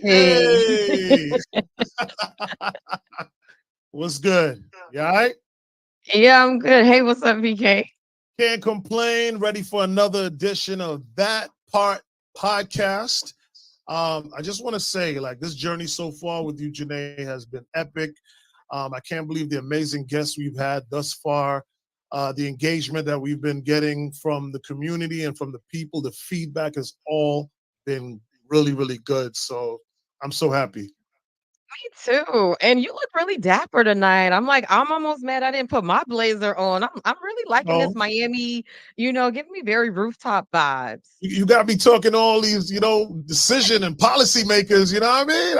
Hey. What's good? You all right? Yeah, I'm good. Hey, what's up, VK? Can't complain. Ready for another edition of That Part Podcast. I just want to say, like, this journey so far with you, Janae, has been epic. I can't believe the amazing guests we've had thus far. The engagement that we've been getting from the community and from the people, the feedback has all been really, really good. So I'm so happy. Me too. And you look really dapper tonight. I'm almost mad I didn't put my blazer on. I'm really liking No, this Miami, giving me very rooftop vibes. you got me talking to all these, decision and policy makers. You know what I mean?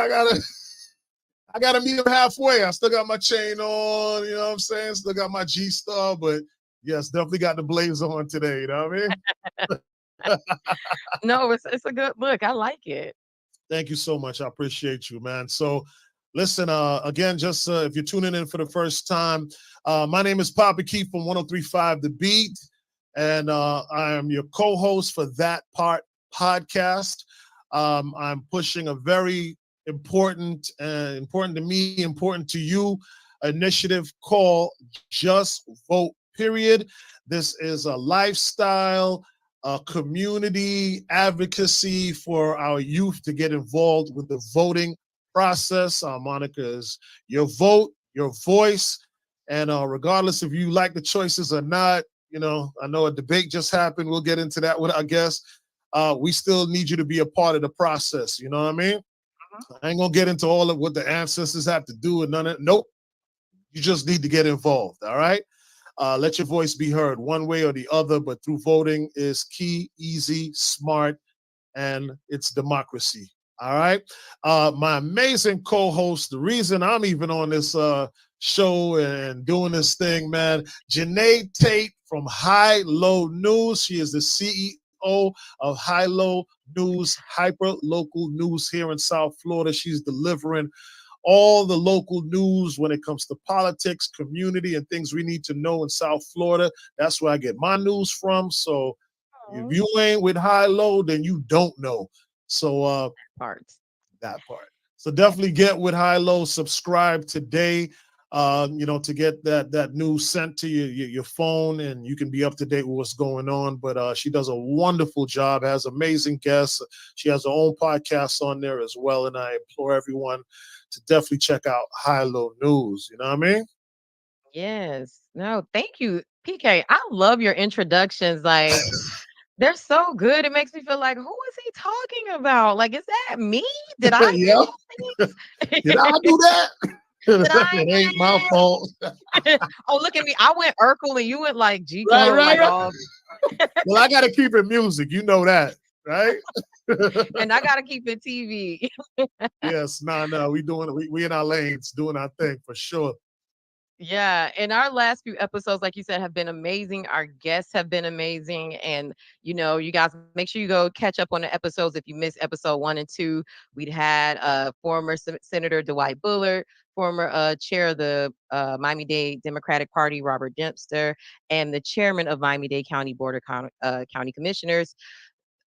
I gotta meet them halfway. I still got my chain on. You know what I'm saying? Still got my G Star, but yes, definitely got the blaze on today. You know what I mean? No, it's a good look. I like it. Thank you so much. I appreciate you, man. So, listen, again, just if you're tuning in for the first time, my name is Papa Keith from 1035 The Beat, and I am your co host for That Part Podcast. I'm pushing a very important to me, important to you initiative called Just Vote, period. This is a lifestyle community advocacy for our youth to get involved with the voting process. Monica is your vote, your voice, and regardless if you like the choices or not, I know a debate just happened. We'll get into that with our guests. We still need you to be a part of the process. You know what I mean? I ain't gonna get into all of what the ancestors have to do and none of it. Nope. You just need to get involved. All right. Let your voice be heard one way or the other, but through voting is key, easy, smart, and it's democracy. All right. My amazing co-host, the reason I'm even on this show and doing this thing, man, Janae Tate from High Low News. She is the CEO of High Low News, hyper local news here in South Florida. She's delivering all the local news when it comes to politics, community, and things we need to know in South Florida. That's where I get my news from. So if Oh, you ain't with High Low, then you don't know. So parts. that part. So definitely get with High Low. Subscribe today. To get that news sent to your phone, and you can be up to date with what's going on. But she does a wonderful job. Has amazing guests. She has her own podcast on there as well. And I implore everyone to definitely check out High Low News. You know what I mean? Yes. No, thank you, PK. I love your introductions. Like, they're so good. It makes me feel like, who is he talking about? Like, is that me? Did I say Yeah. these Did I things? do that? Did I? It ain't my fault. Oh, look at me. I went Urkel and you went like G Right, code, right, like right. all, Well, I got to keep it music. You know that, right? and I gotta keep it TV. Yes, no. We doing it. We in our lanes doing our thing for sure. Yeah, and our last few episodes, like you said, have been amazing. Our guests have been amazing. And, you guys make sure you go catch up on the episodes. If you missed episode 1 and 2, we'd had former Senator Dwight Bullard, former chair of the Miami-Dade Democratic Party, Robert Dempster, and the chairman of Miami-Dade County Board of County Commissioners,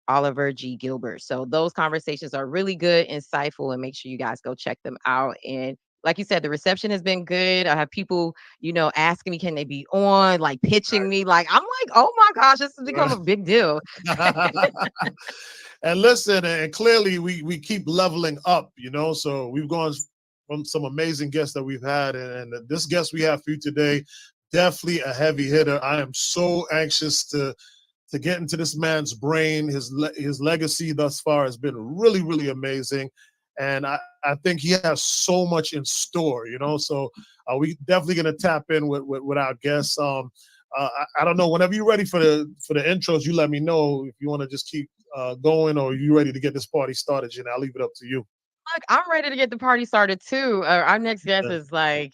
Oliver G. Gilbert. So those conversations are really good, insightful, and make sure you guys go check them out. And like you said, the reception has been good. I have people, asking me, can they be on, like pitching me. Like, I'm like, oh my gosh, this has become a big deal. And listen, and clearly we keep leveling up, So we've gone from some amazing guests that we've had, and this guest we have for you today, definitely a heavy hitter. I am so anxious to get into this man's brain. His legacy thus far has been really, really amazing. And I think he has so much in store, So we definitely going to tap in with our guests. I don't know. Whenever you're ready for the intros, you let me know if you want to just keep going, or you ready to get this party started. I'll leave it up to you. Look, I'm ready to get the party started too. Our next guest is like,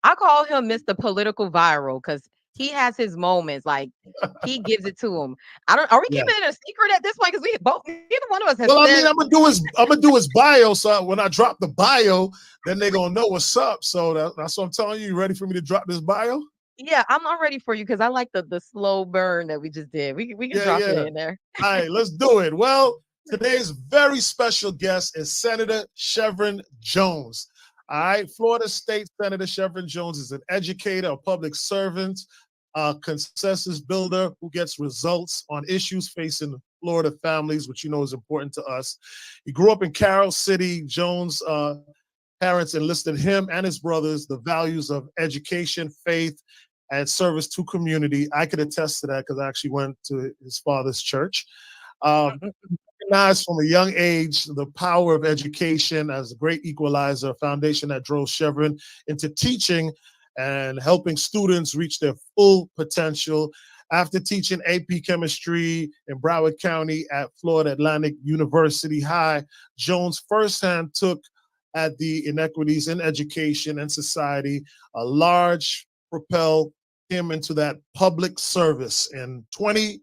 I call him Mr. Political Viral because he has his moments. Like, he gives it to him. I don't. Are we Yeah. keeping it a secret at this point? Because we both, neither one of us has Well, I mean, said. I'm gonna do his bio. So when I drop the bio, then they're gonna know what's up. So that's what I'm telling you. You ready for me to drop this bio? Yeah, I'm not ready for you because I like the slow burn that we just did. We can Yeah, drop it yeah. in there. All right, let's do it. Well, Today's very special guest is Senator Shevrin Jones. All right, Florida State Senator Shevrin Jones is an educator, a public servant, a consensus builder who gets results on issues facing Florida families, which you know is important to us. He grew up in Carroll City. Jones' parents enlisted him and his brothers the values of education, faith, and service to community. I could attest to that because I actually went to his father's church. Um, Recognized from a young age the power of education as a great equalizer, a foundation that drove Chevron into teaching and helping students reach their full potential. After teaching AP chemistry in Broward County at Florida Atlantic University High, Jones firsthand took at the inequities in education and society, a large propel him into that public service. In 2012,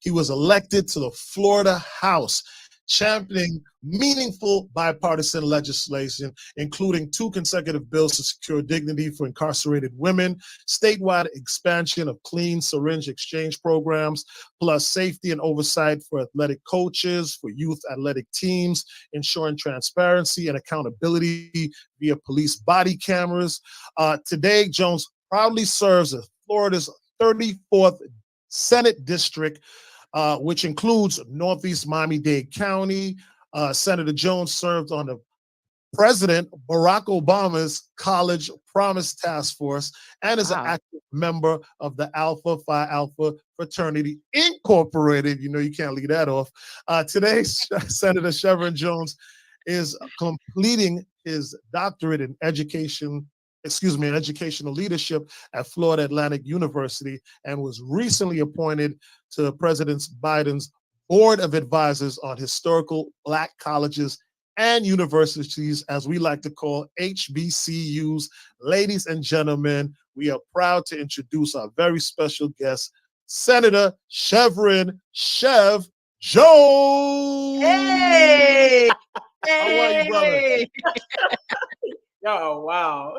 he was elected to the Florida House, championing meaningful bipartisan legislation, including 2 consecutive bills to secure dignity for incarcerated women, statewide expansion of clean syringe exchange programs, plus safety and oversight for athletic coaches, for youth athletic teams, ensuring transparency and accountability via police body cameras. Today, Jones proudly serves as Florida's 34th Senate District, which includes Northeast Miami-Dade County. Senator Jones served on the President Barack Obama's College Promise Task Force and is an Wow. active member of the Alpha Phi Alpha Fraternity Incorporated. You know, you can't leave that off. Today, Senator Shevrin Jones is completing his doctorate in educational leadership at Florida Atlantic University, and was recently appointed to President Biden's Board of Advisors on Historical Black Colleges and Universities, as we like to call HBCUs. Ladies and gentlemen, we are proud to introduce our very special guest, Senator Shevrin Chev Jones. Hey! How are you, brother? Hey! Oh, wow.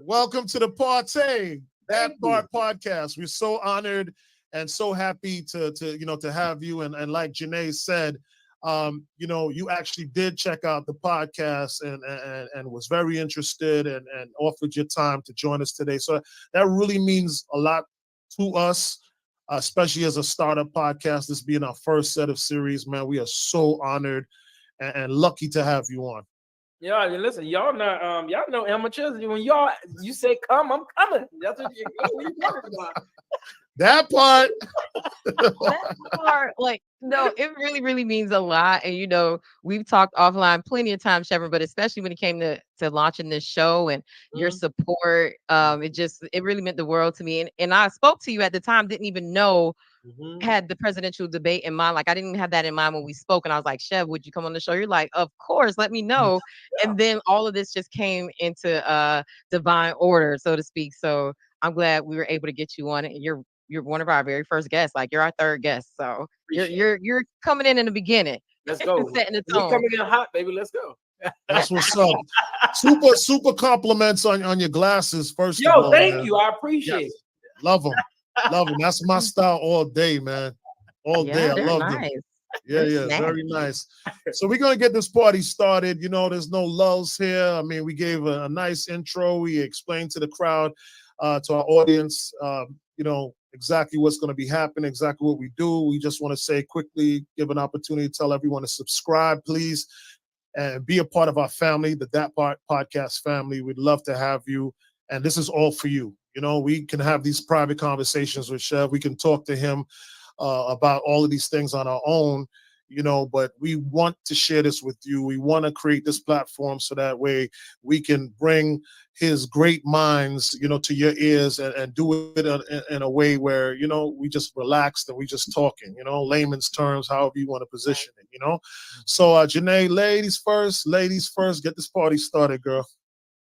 Welcome to the Partay, That Thank Part podcast. We're so honored and so happy to have you. And like Janae said, you actually did check out the podcast and was very interested and offered your time to join us today. So that really means a lot to us, especially as a startup podcast. This being our first set of series, man, we are so honored and lucky to have you on. Yeah, listen, y'all know amateurs. When you say come, I'm coming. That's what you talking about. That part. That part, no, it really, really means a lot. And we've talked offline plenty of times, Shevrin, but especially when it came to launching this show and your support, it really meant the world to me. And I spoke to you at the time, didn't even know had the presidential debate in mind. Like, I didn't even have that in mind when we spoke. And I was like, Chev, would you come on the show? You're like, of course, let me know. Yeah. And then all of this just came into divine order, so to speak. So I'm glad we were able to get you on it. And you're one of our very first guests. Like, you're our third guest. So you're coming in the beginning. Let's go. Setting the We tone. coming in hot, baby. Let's go. That's what's up. Super compliments on your glasses, first of all. Thank man. you. I appreciate it. Love them. Love them. That's my style all day, man. All day. I they're love nice. them. Yeah, They're very snazzy. nice. So we're going to get this party started. There's no lulls here. I mean, we gave a nice intro. We explained to the crowd, to our audience, exactly what's going to be happening, exactly what we do. We just want to say quickly, give an opportunity to tell everyone to subscribe, please, and be a part of our family, the That Part podcast family. We'd love to have you. And this is all for you. We can have these private conversations with Chev. We can talk to him about all of these things on our own, but we want to share this with you. We want to create this platform so that way we can bring his great minds, to your ears and do it in a way where, we just relaxed and we just talking, layman's terms, however you want to position it, So Janae, ladies first, get this party started, girl.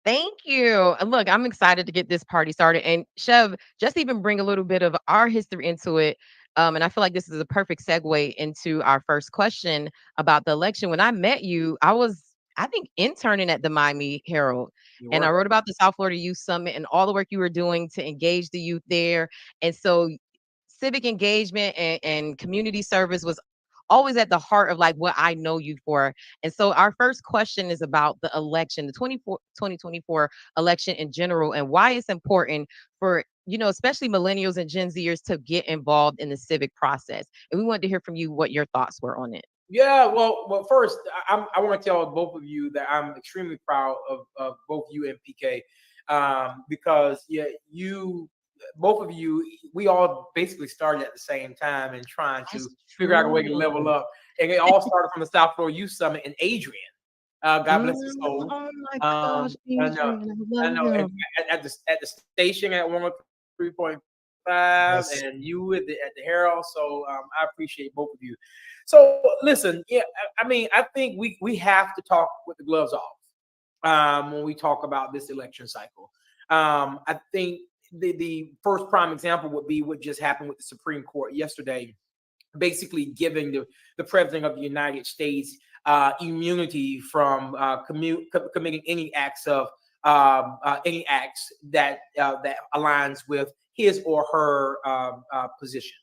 Thank you. And look, I'm excited to get this party started. And Chev, just even bring a little bit of our history into it. And I feel like this is a perfect segue into our first question about the election. When I met you, I was, I think, interning at the Miami Herald. And I wrote about the South Florida Youth Summit and all the work you were doing to engage the youth there. And so civic engagement and community service was always at the heart of like what I know you for. And so our first question is about the election, the 2024 election in general, and why it's important for, especially millennials and Gen Zers to get involved in the civic process. And we wanted to hear from you what your thoughts were on it. Yeah, well, first, I want to tell both of you that I'm extremely proud of both you and PK, because both of you, we all basically started at the same time and trying to That's figure out a way to true. level up, and it all started from the South Florida Youth Summit in Adrian. God bless his soul. Oh my gosh, I know, Adrian, I I love know. And him. at the station at 103.5, Yes. and you at the Herald. So I appreciate both of you. So listen, yeah, I mean, I think we have to talk with the gloves off when we talk about this election cycle. I think the first prime example would be what just happened with the Supreme Court yesterday, basically giving the president of the United States immunity from committing any acts that aligns with his or her position.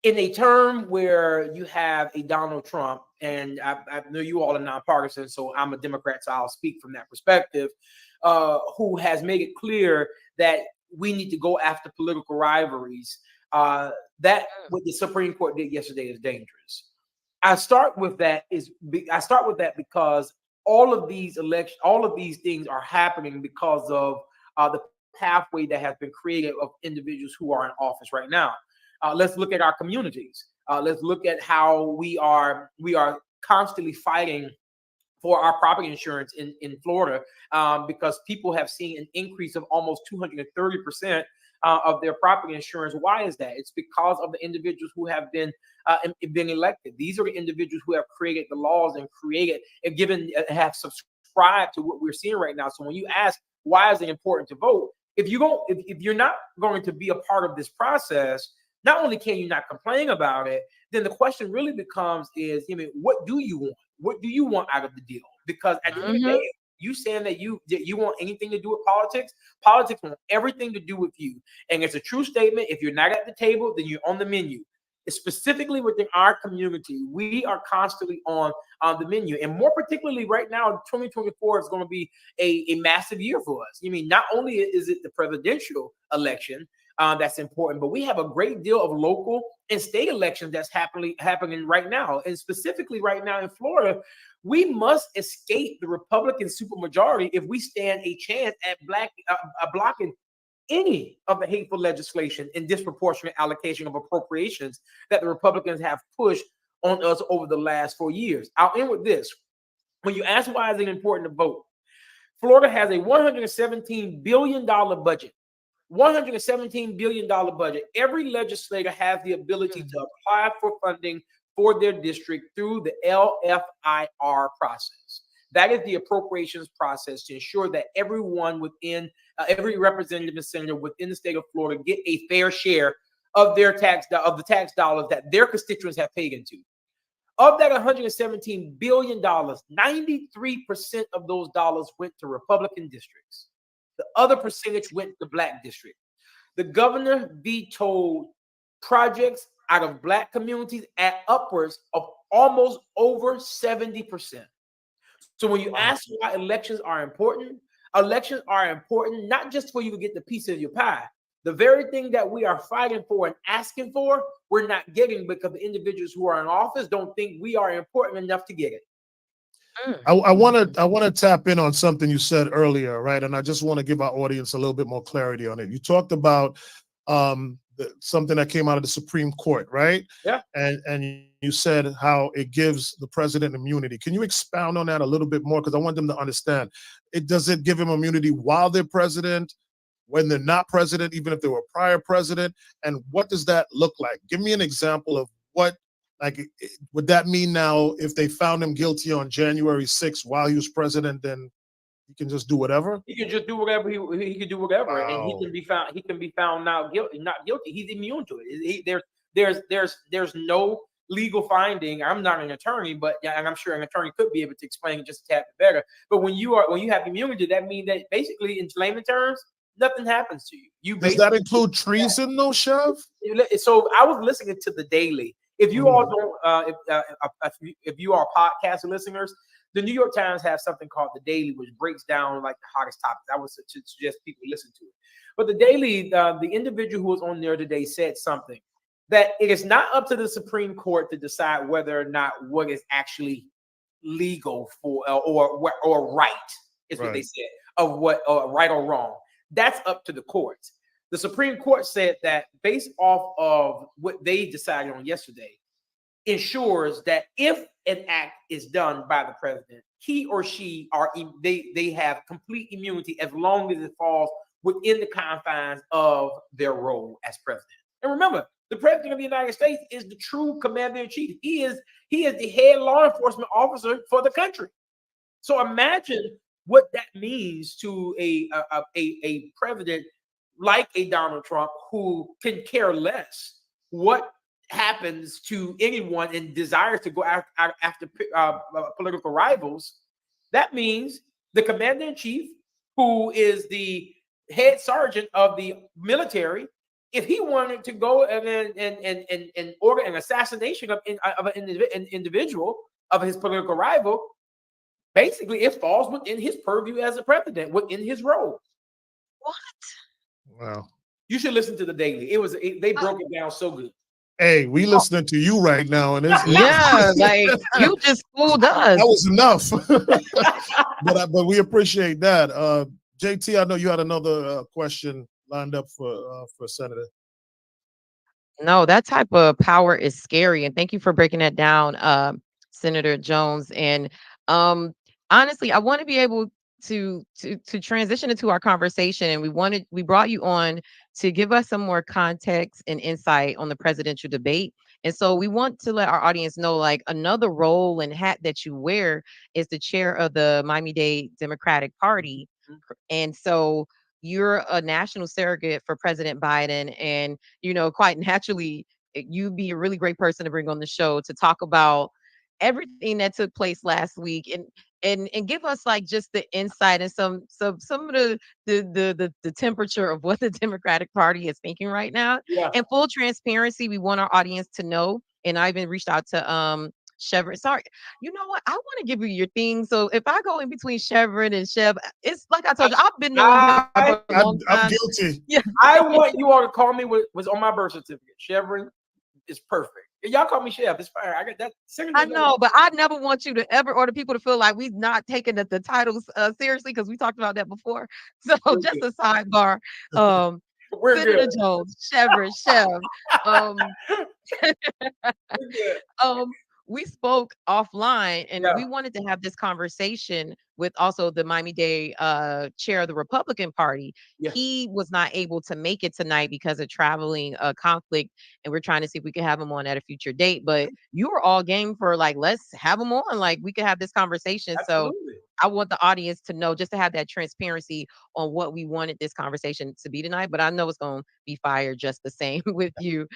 In a term where you have a Donald Trump, and I know you all are nonpartisan, so I'm a Democrat, so I'll speak from that perspective, who has made it clear that we need to go after political rivalries. That what the Supreme Court did yesterday is dangerous. I start with that because all of these things are happening because of the pathway that has been created of individuals who are in office right now. Let's look at our communities. Let's look at how we are constantly fighting for our property insurance in Florida, because people have seen an increase of almost 230% of their property insurance. Why is that? It's because of the individuals who have been elected. These are the individuals who have created the laws and have subscribed to what we're seeing right now. So when you ask why is it important to vote, if you're not going to be a part of this process, not only can you not complain about it, then the question really becomes what do you want? What do you want out of the deal? Because at the end of the day, you saying that you want anything to do with politics want everything to do with you. And it's a true statement. If you're not at the table, then you're on the menu. Specifically within our community, we are constantly on the menu. And more particularly right now, 2024 is going to be a massive year for us. Not only is it the presidential election, that's important, but we have a great deal of local and state elections that's happening right now. And specifically right now in Florida, we must escape the Republican supermajority if we stand a chance at blocking any of the hateful legislation and disproportionate allocation of appropriations that the Republicans have pushed on us over the last 4 years. I'll end with this. When you ask why is it important to vote, Florida has a $117 billion budget. $117 billion budget. Every legislator has the ability to apply for funding for their district through the LFIR process. That is the appropriations process to ensure that everyone within every representative and senator within the state of Florida get a fair share of the tax dollars that their constituents have paid into. Of that $117 billion, 93% of those dollars went to Republican districts. The other percentage went to Black district. The governor vetoed projects out of Black communities at upwards of almost over 70%. So when you ask why elections are important not just for you to get the piece of your pie. The very thing that we are fighting for and asking for, we're not getting because the individuals who are in office don't think we are important enough to get it. I want to tap in on something you said earlier, right? And I just want to give our audience a little bit more clarity on it. You talked about something that came out of the Supreme Court, right? Yeah. And you said how it gives the president immunity. Can you expound on that a little bit more? Because I want them to understand. Does it give him immunity while they're president, when they're not president, even if they were prior president? And what does that look like? Give me an example of what. Like, would that mean now if they found him guilty on January 6th while he was president, then he can just do whatever? He can just do whatever he can do whatever, Wow. and he can be found not guilty. He's immune to it. There's no legal finding. I'm not an attorney, but and I'm sure an attorney could be able to explain it just a tad bit better. But when you have immunity, that means that basically, in layman terms, nothing happens to you. Does that include treason, though, Chev? So I was listening to the Daily, If you all don't, if you are podcast listeners, the New York Times has something called the Daily, which breaks down like the hottest topics. I would suggest people listen to it. But the Daily, the individual who was on there today said something that it is not up to the Supreme Court to decide whether or not what is actually legal for or right is what they said of what right or wrong. That's up to the courts. The Supreme Court said that based off of what they decided on yesterday, ensures that if an act is done by the president, he or she they have complete immunity as long as it falls within the confines of their role as president. And remember, the president of the United States is the true commander-in-chief. He is the head law enforcement officer for the country. So imagine what that means to a president like a Donald Trump, who can care less what happens to anyone and desires to go after political rivals. That means the commander-in-chief, who is the head sergeant of the military, if he wanted to go and order an assassination of an individual, of his political rival, basically it falls within his purview as a president, within his role. What? Wow. You should listen to the Daily. They broke it down so good. Hey, we listening to you right now, and it's like you just fooled us. That was enough. but we appreciate that. JT, I know you had another question lined up for Senator. No, that type of power is scary, and thank you for breaking that down, Senator Jones. And honestly, I want to be able to transition into our conversation, and we brought you on to give us some more context and insight on the presidential debate. And so we want to let our audience know, like, another role and hat that you wear is the chair of the Miami-Dade Democratic Party. And so you're a national surrogate for President Biden, and quite naturally you'd be a really great person to bring on the show to talk about everything that took place last week, and give us like just the insight and some of the temperature of what the Democratic Party is thinking right now. Yeah. And full transparency, we want our audience to know, and I even reached out to Shevrin. Sorry, you know what? I want to give you your thing. So if I go in between Shevrin and Shev, it's like I told you, I've been knowing her for a long time. I'm guilty. Yeah. I want you all to call me was on my birth certificate. Shevrin is perfect. Y'all call me Chef. It's fine. I got that. I know, but I never want you to ever order people to feel like we've not taken the titles seriously, because we talked about that before. So We're just good. a sidebar. We're Senator good. Jones, Shevrin, Shev. We're good. We spoke offline, and Yeah. we wanted to have this conversation with also the Miami-Dade chair of the Republican Party. Yeah. He was not able to make it tonight because of traveling conflict, and we're trying to see if we can have him on at a future date. But you were all game for, like, let's have him on, like we could have this conversation. Absolutely. So I want the audience to know, just to have that transparency on what we wanted this conversation to be tonight. But I know it's going to be fire just the same with you.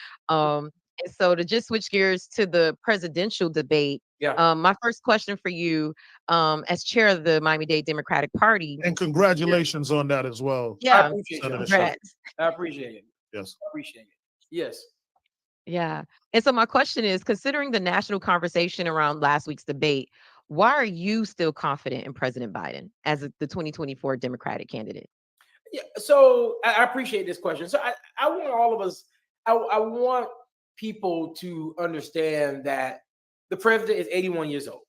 And so to just switch gears to the presidential debate, Yeah. my first question for you, as chair of the Miami-Dade Democratic Party. And congratulations on that as well. I Yeah, appreciate Senator it. congrats. I appreciate it. Yes. I appreciate it. Yes. Yeah. And so my question is, considering the national conversation around last week's debate, why are you still confident in President Biden as the 2024 Democratic candidate? Yeah. So I appreciate this question. So I want all of us, I want people to understand that the president is 81 years old.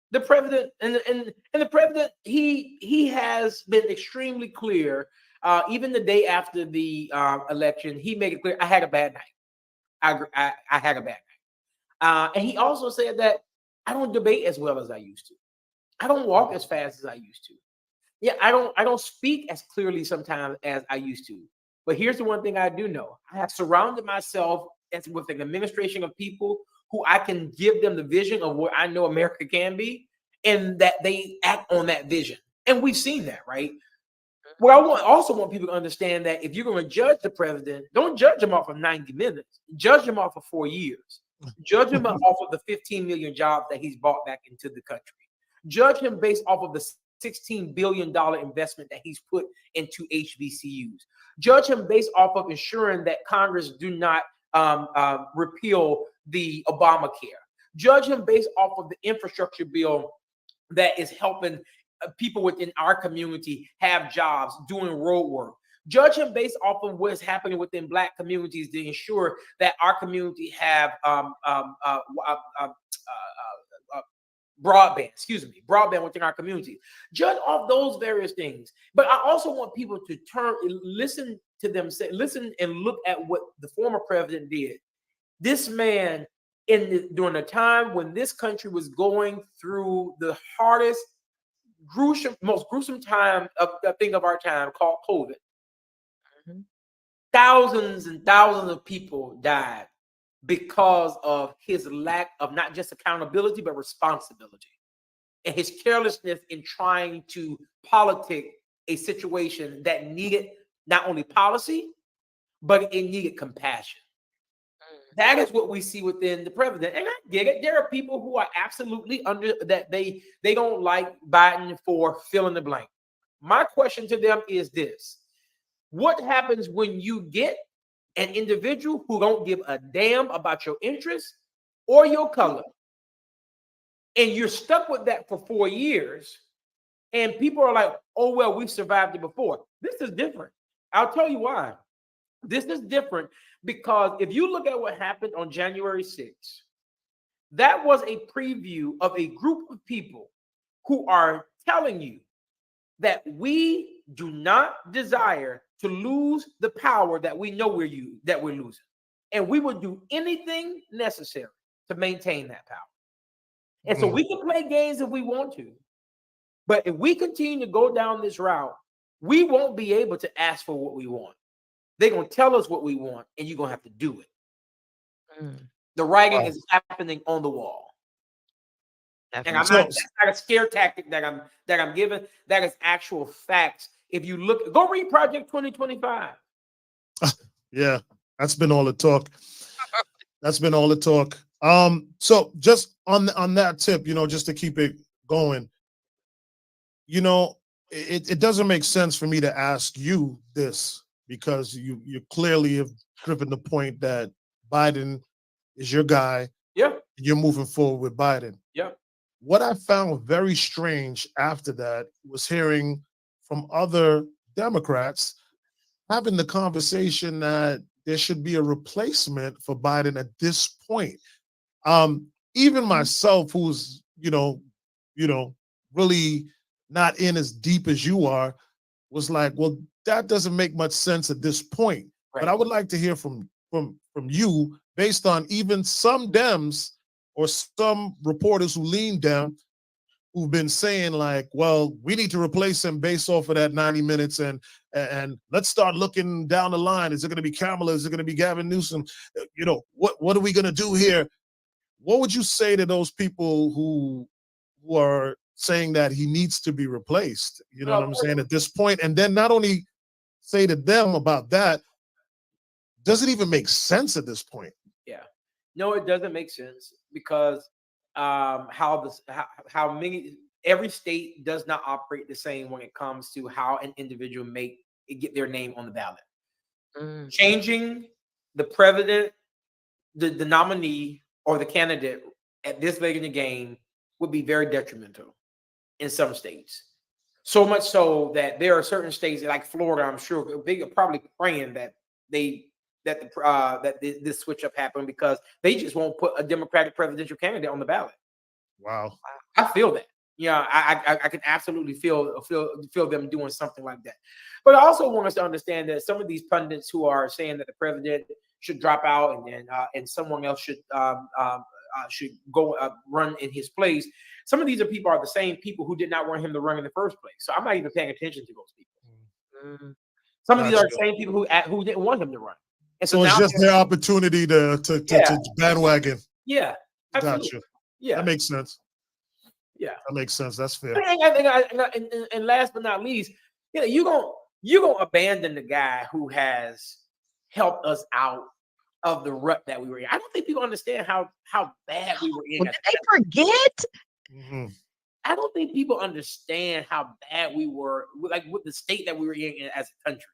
The president and the president, he has been extremely clear. Even the day after the election, he made it clear, I had a bad night. I had a bad night. And he also said that I don't debate as well as I used to. I don't walk as fast as I used to. Yeah, I don't speak as clearly sometimes as I used to. But here's the one thing I do know. I have surrounded myself with an administration of people who I can give them the vision of what I know America can be, and that they act on that vision. And we've seen that, right? Well, I also want people to understand that if you're going to judge the president, don't judge him off of 90 minutes. Judge him off of 4 years. Judge him off of the 15 million jobs that he's brought back into the country. Judge him based off of the $16 billion investment that he's put into HBCUs. Judge him based off of ensuring that Congress do not repeal the Obamacare. Judge him based off of the infrastructure bill that is helping people within our community have jobs, doing road work. Judge him based off of what is happening within Black communities to ensure that our community have broadband within our community. Judge off those various things. But I also want people to listen to them, listen and look at what the former president did. This man, during a time when this country was going through the hardest, most gruesome time of our time, called COVID. Mm-hmm. Thousands and thousands of people died because of his lack of not just accountability, but responsibility, and his carelessness in trying to politic a situation that needed not only policy, but it needed compassion. That is what we see within the president. And I get it. There are people who are absolutely under that. They don't like Biden for fill in the blank. My question to them is this: what happens when you get an individual who don't give a damn about your interests or your color, and you're stuck with that for 4 years, and people are like, oh, well, we've survived it before? This is different. I'll tell you why. This is different because if you look at what happened on January 6th, that was a preview of a group of people who are telling you that we do not desire to lose the power that we know we're losing. And we will do anything necessary to maintain that power. And so we can play games if we want to. But if we continue to go down this route, we won't be able to ask for what we want. They're going to tell us what we want, and you're going to have to do it. The writing is happening on the wall. Definitely. And that's not a scare tactic that I'm giving. That is actual facts. If you look, go read Project 2025. Yeah, that's been all the talk. That's been all the talk. So just on that tip, just to keep it going, it doesn't make sense for me to ask you this, because you clearly have driven the point that Biden is your guy. Yeah. You're moving forward with Biden. Yeah. What I found very strange after that was hearing from other Democrats having the conversation that there should be a replacement for Biden at this point. Even myself, who's, really not in as deep as you are, was like, well, that doesn't make much sense at this point. Right. But I would like to hear from you, based on even some Dems or some reporters who lean Dem, who've been saying like, well, we need to replace him based off of that 90 minutes, and let's start looking down the line. Is it going to be Kamala? Is it going to be Gavin Newsom? What are we going to do here? What would you say to those people who are saying that he needs to be replaced? You know what I'm saying, at this point? And then not only say to them about that, does it even make sense at this point? Yeah. No, it doesn't make sense, because every state does not operate the same when it comes to how an individual get their name on the ballot. Changing the president, the nominee or the candidate at this late in the game would be very detrimental in some states. So much so that there are certain states like Florida, I'm sure they are probably praying that this switch up happened, because they just won't put a Democratic presidential candidate on the ballot. Wow. I feel that. Yeah, I can absolutely feel them doing something like that. But I also want us to understand that some of these pundits who are saying that the president should drop out and someone else should go run in his place, some of these people are the same people who did not want him to run in the first place. So I'm not even paying attention to those people. Some of these are the same people who didn't want him to run. And so it's just their opportunity to bandwagon. Yeah, absolutely. Gotcha. Yeah, that makes sense. Yeah, that makes sense. That's fair. And last but not least, you're gonna abandon the guy who has helped us out of the rut that we were in. I don't think people understand how bad we were in. Did they forget? Mm-hmm. I don't think people understand how bad we were, like with the state that we were in as a country.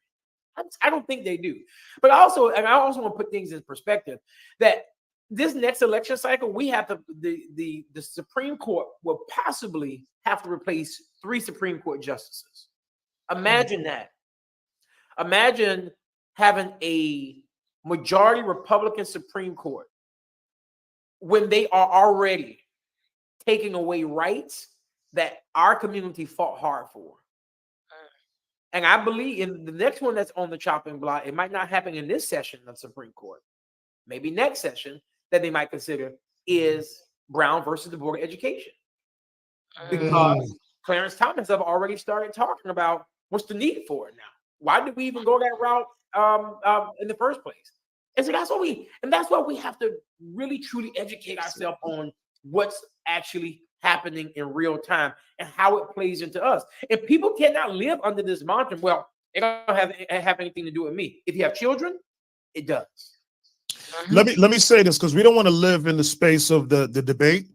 I don't think they do. But I also want to put things in perspective that this next election cycle, we have to the Supreme Court will possibly have to replace 3 Supreme Court justices. Imagine that. Imagine having a majority Republican Supreme Court when they are already taking away rights that our community fought hard for. And I believe in the next one that's on the chopping block, it might not happen in this session of the Supreme Court. Maybe next session that they might consider is Brown versus the Board of Education. Because Clarence Thomas have already started talking about what's the need for it now. Why did we even go that route in the first place? And so that's what we have to really truly educate ourselves on what's actually happening in real time and how it plays into us. And people cannot live under this mantra. Well, it don't have anything to do with me. If you have children, it does. Let me say this, because we don't want to live in the space of the debate.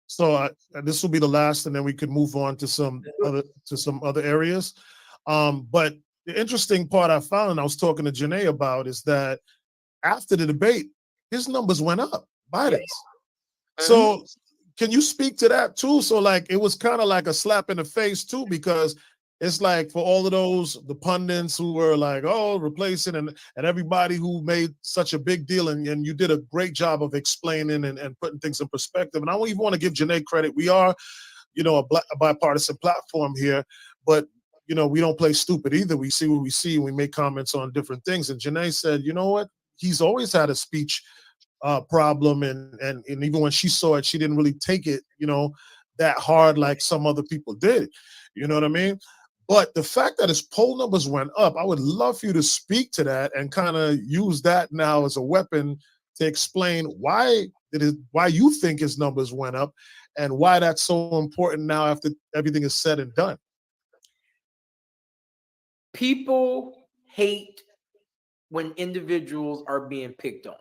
So this will be the last, and then we could move on to some other areas. But the interesting part I found, and I was talking to Janae about, is that after the debate, his numbers went up, Biden's. So can you speak to that too? So like, it was kind of like a slap in the face too, because it's like for all of the pundits who were like, oh, replacing and everybody who made such a big deal, and you did a great job of explaining and putting things in perspective. And I don't even want to give Janae credit. We are, a bipartisan platform here, but we don't play stupid either. We see what we see, and we make comments on different things. And Janae said, you know what? He's always had a speech problem, and even when she saw it, she didn't really take it, that hard like some other people did. You know what I mean? But the fact that his poll numbers went up, I would love for you to speak to that and kind of use that now as a weapon to explain why you think his numbers went up and why that's so important now after everything is said and done. People hate when individuals are being picked on.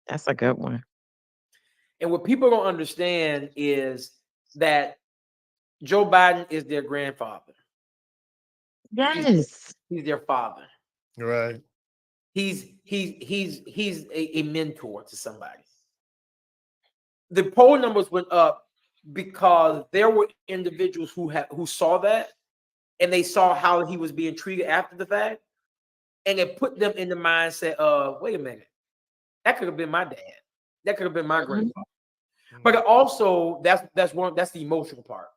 That's a good one. And what people don't understand is that Joe Biden is their grandfather. Yes. He's their father. Right. He's a mentor to somebody. The poll numbers went up because there were individuals who saw that, and they saw how he was being treated after the fact, and it put them in the mindset of, wait a minute, that could have been my dad. That could have been my grandfather. But also, that's the emotional part.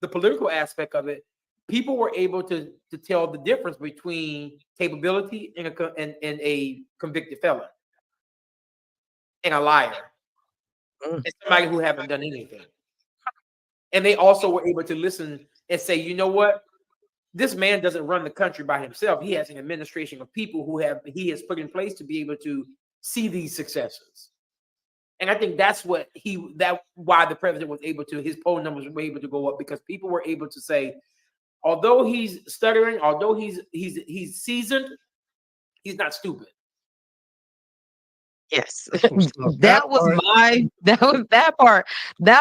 The political aspect of it, people were able to tell the difference between capability and a convicted felon and a liar and somebody who haven't done anything. And they also were able to listen and say, you know what? This man doesn't run the country by himself. He has an administration of people he has put in place to be able to see these successes. And I think that's why the president was able to, his poll numbers were able to go up, because people were able to say, although he's stuttering, although he's seasoned, he's not stupid. Yes. That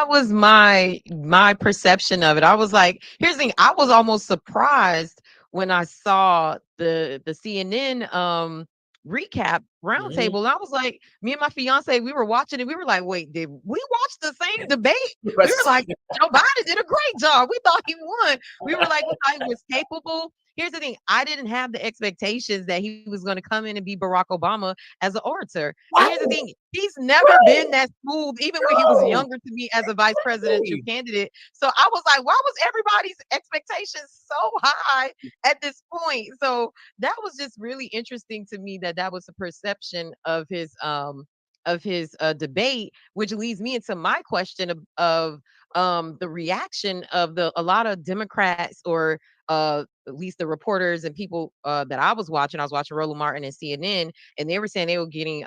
was my perception of it. I was like, here's the thing. I was almost surprised when I saw the CNN recap roundtable. And I was like, me and my fiance, we were watching it. We were like, wait, did we watch the same debate? We were like, Joe Biden did a great job. We thought he won. We were like, we thought he was capable. Here's the thing. I didn't have the expectations that he was going to come in and be Barack Obama as an orator. Here's the thing. He's never been that smooth, even when he was younger to me as a vice presidential candidate. So I was like, why was everybody's expectations so high at this point? So that was just really interesting to me that was the perception of his debate, which leads me into my question of the reaction of a lot of Democrats, or at least the reporters and people that I was watching Roland Martin and CNN, and they were saying they were getting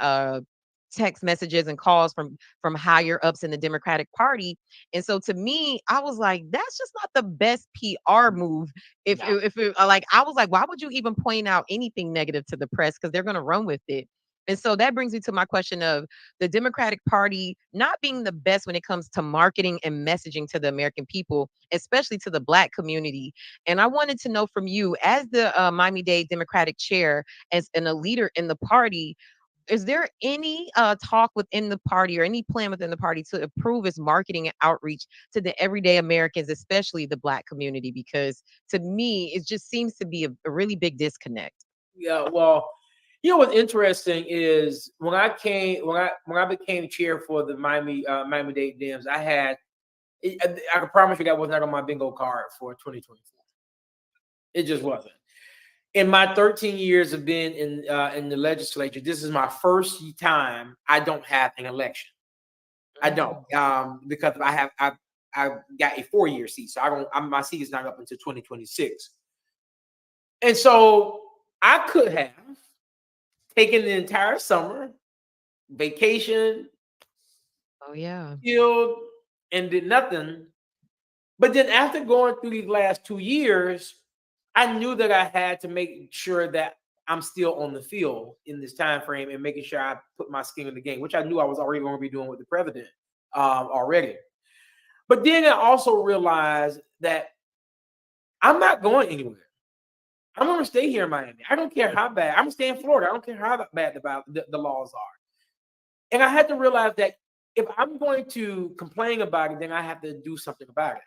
text messages and calls from higher ups in the Democratic Party. And so to me, I was like, that's just not the best PR move. If I was like, why would you even point out anything negative to the press? Because they're going to run with it. And so that brings me to my question of the Democratic Party not being the best when it comes to marketing and messaging to the American people, especially to the Black community. And I wanted to know from you, as the Miami-Dade Democratic chair, and a leader in the party, is there any talk within the party or any plan within the party to improve its marketing and outreach to the everyday Americans, especially the Black community? Because to me, it just seems to be a really big disconnect. Yeah, well, what's interesting is when I became chair for the Miami-Dade Dems, I can promise you that was not on my bingo card for 2024. It just wasn't. In my 13 years of being in the legislature, this is my first time I don't have an election. I don't, because I've got a 4-year seat, so my seat is not up until 2026. And so I could have taken the entire summer, vacation, Oh yeah. chilled, and did nothing. But then after going through these last 2 years, I knew that I had to make sure that I'm still on the field in this time frame and making sure I put my skin in the game, which I knew I was already going to be doing with the president already. But then I also realized that I'm not going anywhere. I'm going to stay here in Miami. I don't care how bad. I'm going to stay in Florida. I don't care how bad the laws are. And I had to realize that if I'm going to complain about it, then I have to do something about it.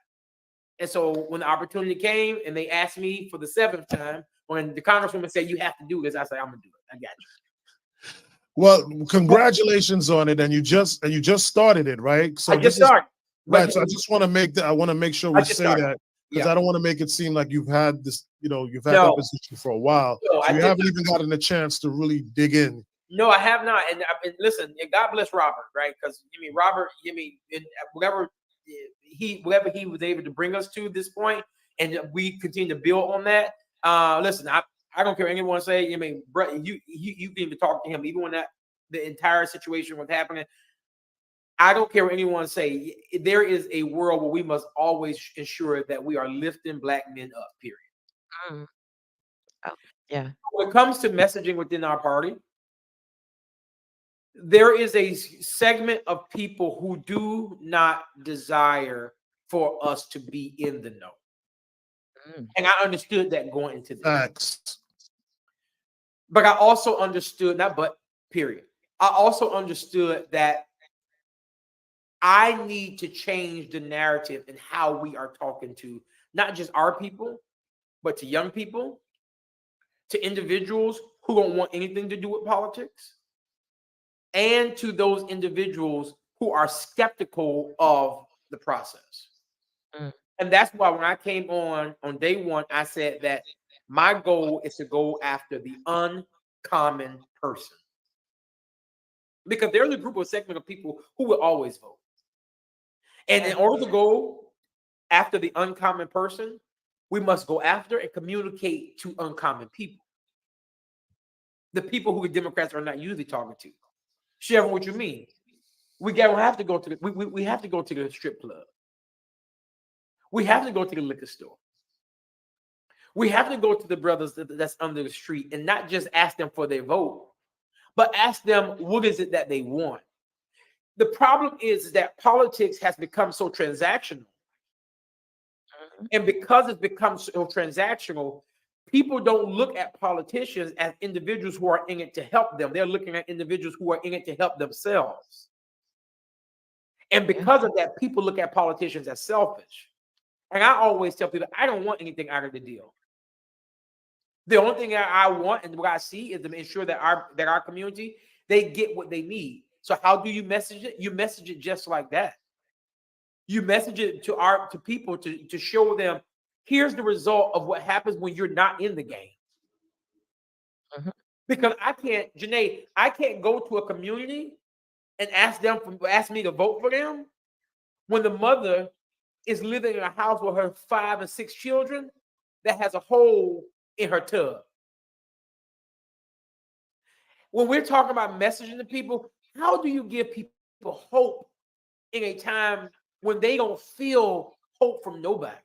And so when the opportunity came and they asked me for the 7th time, when the congresswoman said, you have to do this, I said, I'm going to do it. I got you. Well, congratulations on it, and you just started it, right? So I just started. Right. So I just want to make sure we say that, because Yeah. I don't want to make it seem like you've had this, you've had No. that position for a while. No, So you haven't even gotten a chance to really dig in. No, I have not. And listen, and God bless Robert, right? Because Robert, whatever he was able to bring us to this point, and we continue to build on that. Listen, I don't care what anyone say. Bro, you can even talk to him, even when the entire situation was happening. I don't care what anyone say. There is a world where we must always ensure that we are lifting Black men up, period. Mm. Oh, yeah. When it comes to messaging within our party, there is a segment of people who do not desire for us to be in the know. And I understood that going into this. Facts. But I also understood, period. I also understood that I need to change the narrative and how we are talking to not just our people, but to young people, to individuals who don't want anything to do with politics, and to those individuals who are skeptical of the process. And that's why when I came on day one, I said that my goal is to go after the uncommon person. Because there's a segment of people who will always vote. And in order to go after the uncommon person, we must go after and communicate to uncommon people. The people who the Democrats are not usually talking to. Shevrin, what you mean? We have to go to we have to go to the strip club. We have to go to the liquor store. We have to go to the brothers that's under the street and not just ask them for their vote, but ask them what is it that they want. The problem is that politics has become so transactional. And because it's become so transactional, people don't look at politicians as individuals who are in it to help them. They're looking at individuals who are in it to help themselves. And because of that, people look at politicians as selfish. And I always tell people, I don't want anything out of the deal. The only thing that I want and what I see is to ensure that our community, they get what they need. So how do you message it? You message it just like that. You message it to people to show them, here's the result of what happens when you're not in the game. Because I can't go to a community and ask me to vote for them when the mother is living in a house with her 5 and 6 children that has a hole in her tub. When we're talking about messaging to people, how do you give people hope in a time when they don't feel hope from nobody?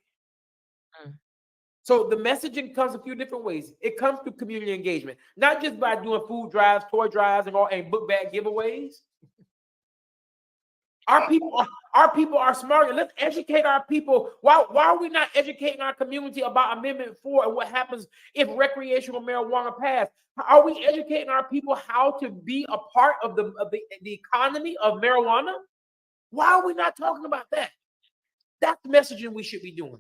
So the messaging comes a few different ways. It comes through community engagement, not just by doing food drives, toy drives, and book bag giveaways. Our people are smart. Let's educate our people. Why are we not educating our community about Amendment 4 and what happens if recreational marijuana passed? Are we educating our people how to be a part of the economy of marijuana? Why are we not talking about that? That's the messaging we should be doing.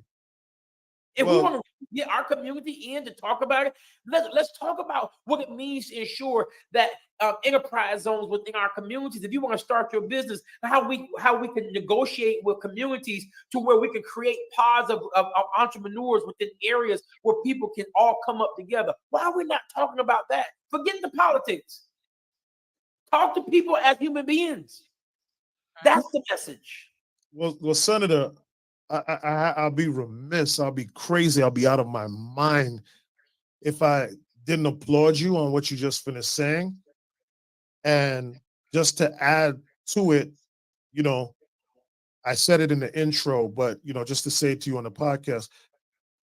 If we want to get our community in to talk about it, let's talk about what it means to ensure that enterprise zones within our communities. If you want to start your business, how we can negotiate with communities to where we can create pods of entrepreneurs within areas where people can all come up together. Why are we not talking about that? Forget the politics. Talk to people as human beings. That's the message. Well, Senator, I'll be remiss, I'll be crazy, I'll be out of my mind if I didn't applaud you on what you just finished saying. And just to add to it, I said it in the intro, but just to say it to you on the podcast,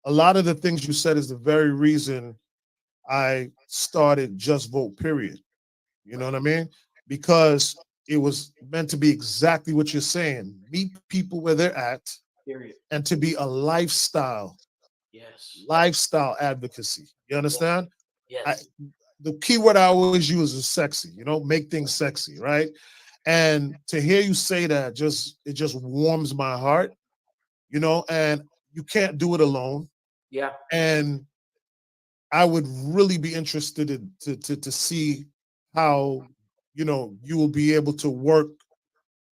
a lot of the things you said is the very reason I started Just Vote, period. You know what I mean? Because it was meant to be exactly what you're saying. Meet people where they're at. Period. And to be a lifestyle advocacy. You understand? Yes. The key word I always use is sexy, make things sexy, right? And to hear you say that, it just warms my heart, and you can't do it alone. Yeah. And I would really be interested to see how, you will be able to work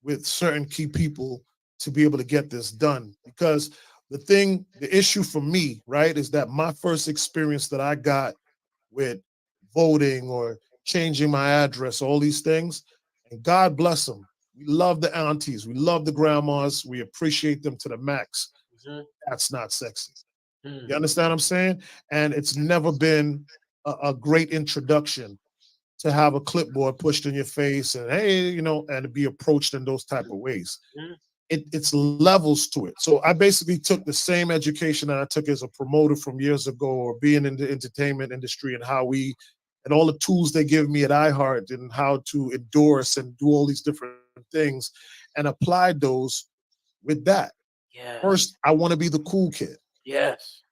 with certain key people to be able to get this done. Because the issue for me, right, is that my first experience that I got with voting or changing my address, all these things, and God bless them. We love the aunties, we love the grandmas, we appreciate them to the max. Mm-hmm. That's not sexy. Mm-hmm. You understand what I'm saying? And it's never been a great introduction to have a clipboard pushed in your face and hey, and be approached in those type of ways. Mm-hmm. It's levels to it. So I basically took the same education that I took as a promoter from years ago, or being in the entertainment industry, and and all the tools they give me at iHeart and how to endorse and do all these different things, and applied those with that. Yes. First, I want to be the cool kid. Yes.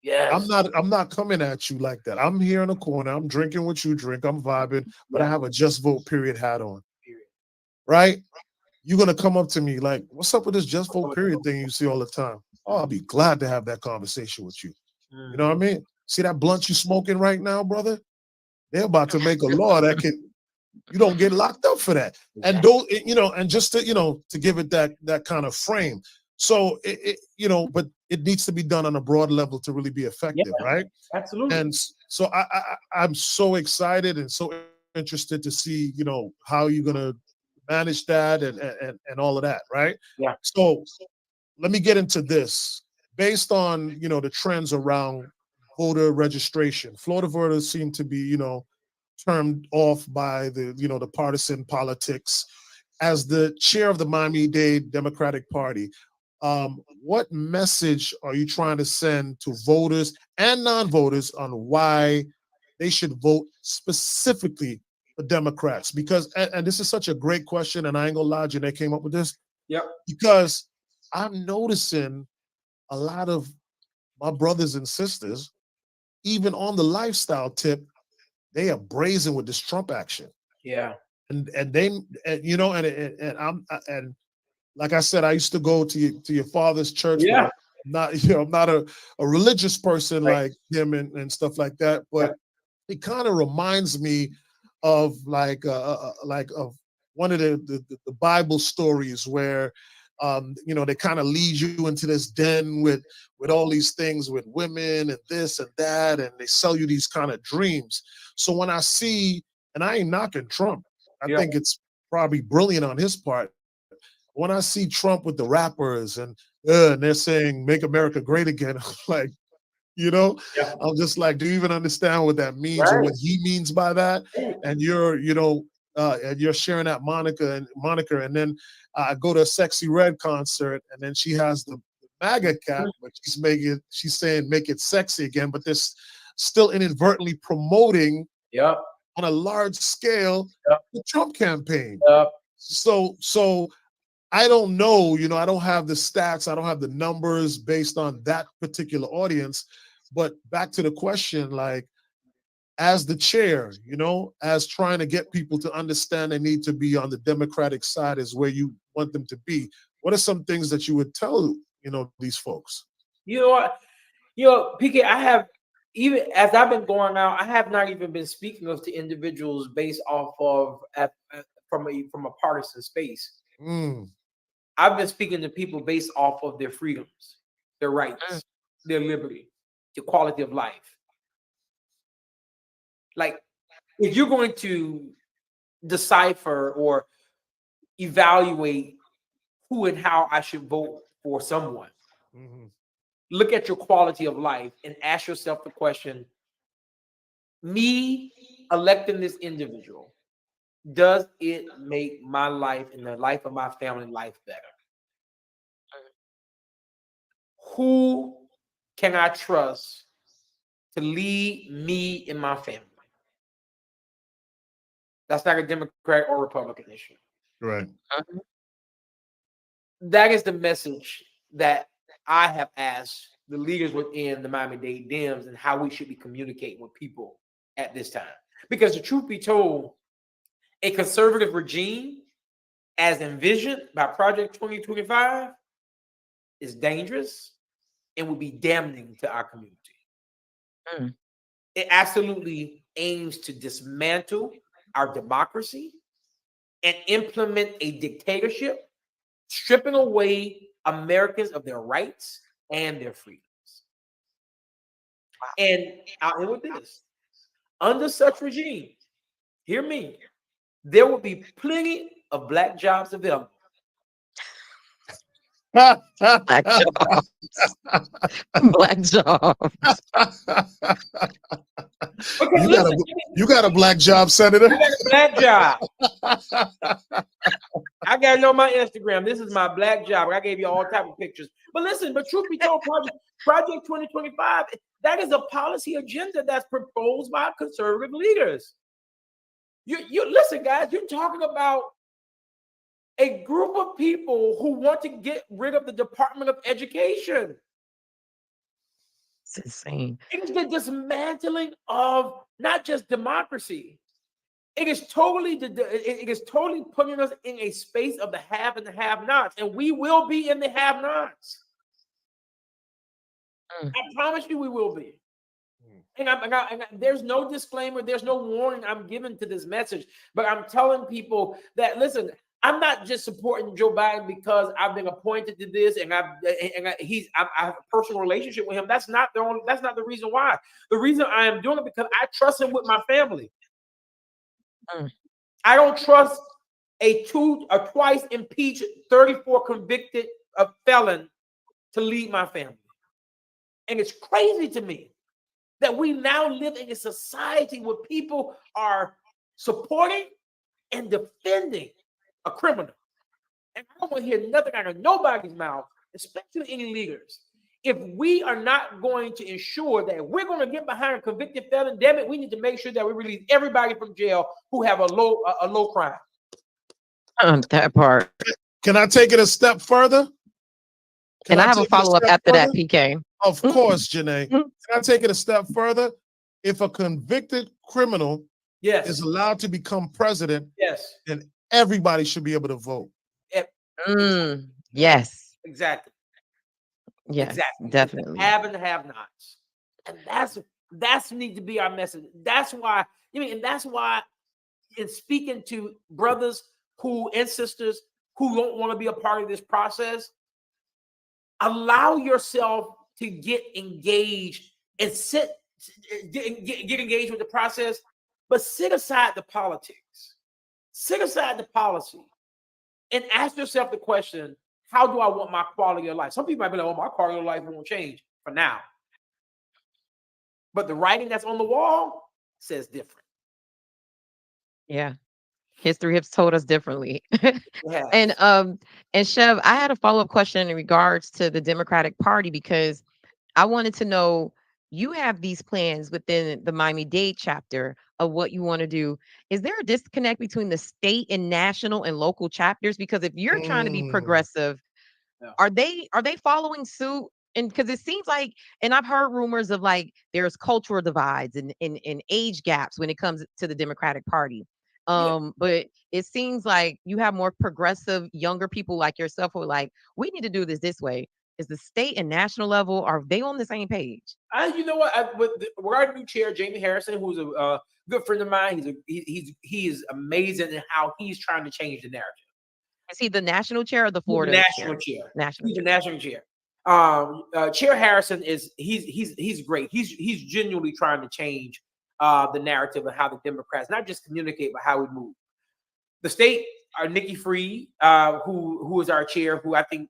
Yes. I'm not coming at you like that. I'm here in the corner. I'm drinking what you drink. I'm vibing, but I have a Just Vote, period hat on. Period. Right? You're gonna come up to me like, what's up with this Just Vote, period thing you see all the time? Oh, I'll be glad to have that conversation with you. Mm-hmm. You know what I mean? See that blunt you smoking right now, brother? They're about to make a law that you don't get locked up for that. And don't, and just to give it that kind of frame. So but it needs to be done on a broad level to really be effective, right? Absolutely. And so I'm so excited and so interested to see, how you're gonna manage that and all of that, right? Yeah. So let me get into this. Based on, the trends around voter registration, Florida voters seem to be, turned off by the partisan politics. As the chair of the Miami-Dade Democratic Party, what message are you trying to send to voters and non-voters on why they should vote specifically for Democrats? Because, and this is such a great question, and I ain't gonna lie, Janae came up with this. Yep. Because I'm noticing a lot of my brothers and sisters, even on the lifestyle tip, they are brazen with this Trump action. Yeah. And and like I said, I used to go to your father's church. Yeah. I'm not a religious person right. like him and stuff like that. But it kind of reminds me of like of one of the Bible stories where they kind of lead you into this den with all these things with women and this and that, and they sell you these kind of dreams. So when I see, and I ain't knocking Trump, I think it's probably brilliant on his part. When I see Trump with the rappers and they're saying "Make America Great Again," I'm like, I'm just like, do you even understand what that means or what he means by that? And you're, and you're sharing that moniker, and then I go to a Sexy Red concert, and then she has the MAGA cap, but she's saying make it sexy again, but they're still inadvertently promoting Yep. on a large scale Yep. the Trump campaign. Yep. So I don't know, I don't have the stats, I don't have the numbers based on that particular audience. But back to the question, like, as the chair, as trying to get people to understand they need to be on the Democratic side is where you want them to be. What are some things that you would tell, these folks? You know what? PK, I have, even as I've been going out, I have not even been speaking of to individuals based off of from a partisan space. I've been speaking to people based off of their freedoms, their rights, their liberty, their quality of life. Like, if you're going to decipher or evaluate who and how I should vote for someone, look at your quality of life and ask yourself the question, me electing this individual, does it make my life and the life of my family life better? Who can I trust to lead me and my family? That's not a Democrat or Republican issue. Right. That is the message that I have asked the leaders within the Miami-Dade Dems and how we should be communicating with people at this time. Because the truth be told, a conservative regime as envisioned by Project 2025 is dangerous and would be damning to our community. It absolutely aims to dismantle our democracy and implement a dictatorship, stripping away Americans of their rights and their freedoms. And I'll end with this. Under such regime, hear me, there will be plenty of black jobs available. Black jobs. Black jobs. Okay, you got a black job, Senator. I got a black job. I got it on my Instagram. This is my black job. I gave you all type of pictures. But listen, but truth be told, Project 2025, that is a policy agenda that's proposed by conservative leaders. You listen, guys, you're talking about a group of people who want to get rid of the Department of Education. It's insane. It is the dismantling of not just democracy. It is totally putting us in a space of the have and the have-nots, and we will be in the have-nots. I promise you, we will be. And there's no disclaimer, there's no warning I'm giving to this message, but I'm telling people that, listen, I'm not just supporting Joe Biden because I've been appointed to this and I have a personal relationship with him. That's not the reason why. The reason I am doing it because I trust him with my family. I don't trust a twice impeached, 34 convicted felon to lead my family. And it's crazy to me that we now live in a society where people are supporting and defending a criminal. And I don't want to hear nothing out of nobody's mouth, especially any leaders. If we are not going to ensure that we're going to get behind a convicted felon, damn it, we need to make sure that we release everybody from jail who have a low crime. That part. Can I take it a step further? And I have a follow-up after that, PK. Of course, Janae. Can I take it a step further? If a convicted criminal is allowed to become president, then everybody should be able to vote. Yes. Exactly. Yes, exactly. Definitely. Have and have-nots. And that's need to be our message. That's why, and that's why in speaking to brothers and sisters who don't want to be a part of this process, allow yourself to get engaged and get engaged with the process, but sit aside the politics, sit aside the policy, and ask yourself the question, how do I want my quality of life? Some people might be like, oh, my quality of life won't change for now. But the writing that's on the wall says different. Yeah. History has told us differently. Yeah. And Chev, I had a follow-up question in regards to the Democratic Party because I wanted to know you have these plans within the Miami-Dade chapter of what you want to do. Is there a disconnect between the state and national and local chapters? Because if you're trying to be Mm, progressive, Yeah. are they following suit? And because it seems like, and I've heard rumors of like there's cultural divides and age gaps when it comes to the Democratic Party. Yeah. But it seems like you have more progressive younger people like yourself who are like, we need to do this way. Is the state and national level, are they on the same page? You know what? Regarding new chair, Jamie Harrison, who's a good friend of mine, he is amazing in how he's trying to change the narrative. Is he the national chair or the He's the Florida national chair? chair. National He's the chair. national chair. Chair Harrison is he's great. He's genuinely trying to change the narrative of how the Democrats not just communicate, but how we move. The state, Nikki Freed, who is our chair, who I think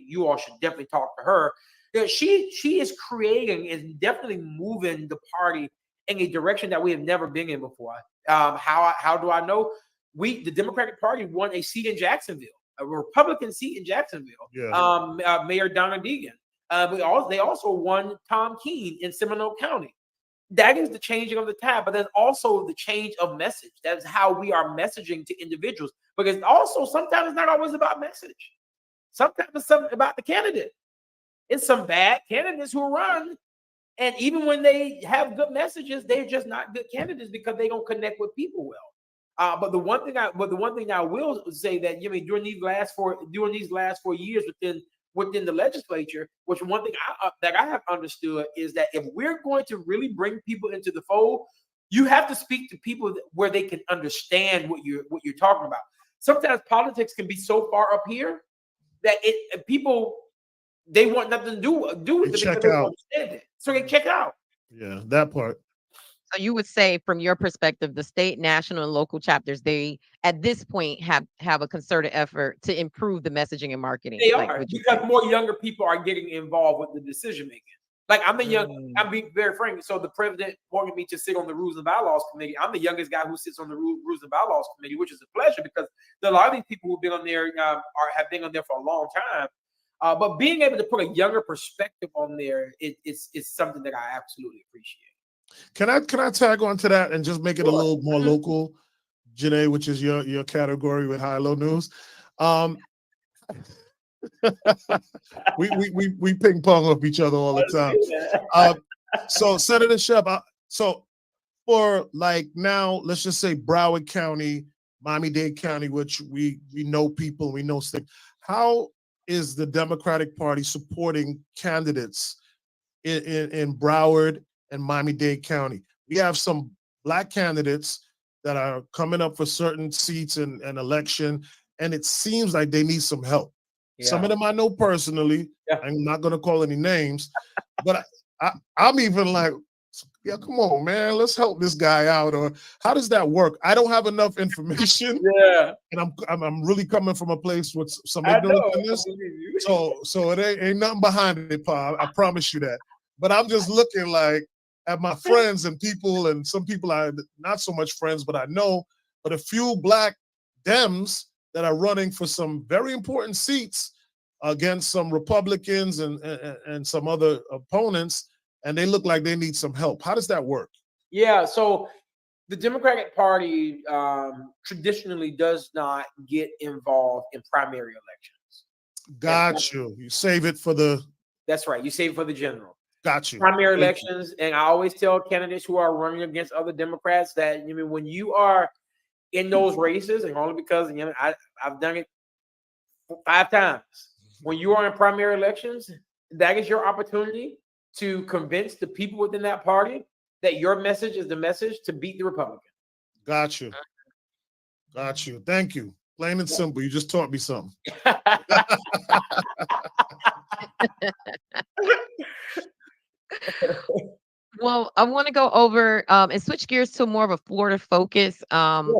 you all should definitely talk to her. Yeah, she is creating and definitely moving the party in a direction that we have never been in before. How do I know? The Democratic Party won a seat in Jacksonville, a Republican seat in Jacksonville. yeah. Mayor Donna Deegan. They also won Tom Keene in Seminole County. That is the changing of the tab, but there's also the change of message. That's how we are messaging to individuals. Because also sometimes it's not always about message. Sometimes it's something about the candidate. It's some bad candidates who run, and even when they have good messages, they're just not good candidates because they don't connect with people well. But the one thing I will say that during these last 4 years within the legislature, which one thing that I have understood is that if we're going to really bring people into the fold, you have to speak to people where they can understand what you're talking about. Sometimes politics can be so far up here that people they want nothing to do with They it because check they don't out. understand it. So they check out. Yeah, that part. So you would say, from your perspective, the state, national, and local chapters, they at this point have a concerted effort to improve the messaging and marketing. They Like, are would you because say? more younger people are getting involved with the decision making. Like Mm, I'm being very frank. So the president wanted me to sit on the Rules and Bylaws committee. I'm the youngest guy who sits on the Rules and Bylaws committee, which is a pleasure because a lot of these people who've been on there have been on there for a long time. But being able to put a younger perspective on there is something that I absolutely appreciate. can I tag on to that and just make it a Sure. little more local, Janae, which is your category with high low news. Um, we ping pong off each other all the time. Uh, so Senator Shep, so for like now, let's just say Broward County, Miami-Dade County, which we know people, we know stick. How is the Democratic Party supporting candidates in Broward and Miami-Dade County? We have some black candidates that are coming up for certain seats in an election, and it seems like they need some help. Some of them I know personally. Yeah. I'm not going to call any names, but I'm even like, yeah, come on, man, let's help this guy out. Or how does that work? I don't have enough information, Yeah, and I'm really coming from a place with some I ignorance know. in this. So it ain't nothing behind it, Pa. I promise you that. But I'm just looking like at my friends and people, and some people are not so much friends, but I know, but a few black Dems that are running for some very important seats against some Republicans and some other opponents, and they look like they need some help. How does that work? Yeah, so the Democratic Party traditionally does not get involved in primary elections. Got you. You save it for the. That's right. You save it for the general. Got you. Primary Thank you. elections, and I always tell candidates who are running against other Democrats that when you are in those races, and only because I've done it 5 times. When you are in primary elections, that is your opportunity to convince the people within that party that your message is the message to beat the Republican. Got you. Got you. Thank you. Plain and simple. You just taught me something. Well, I want to go over and switch gears to more of a Florida focus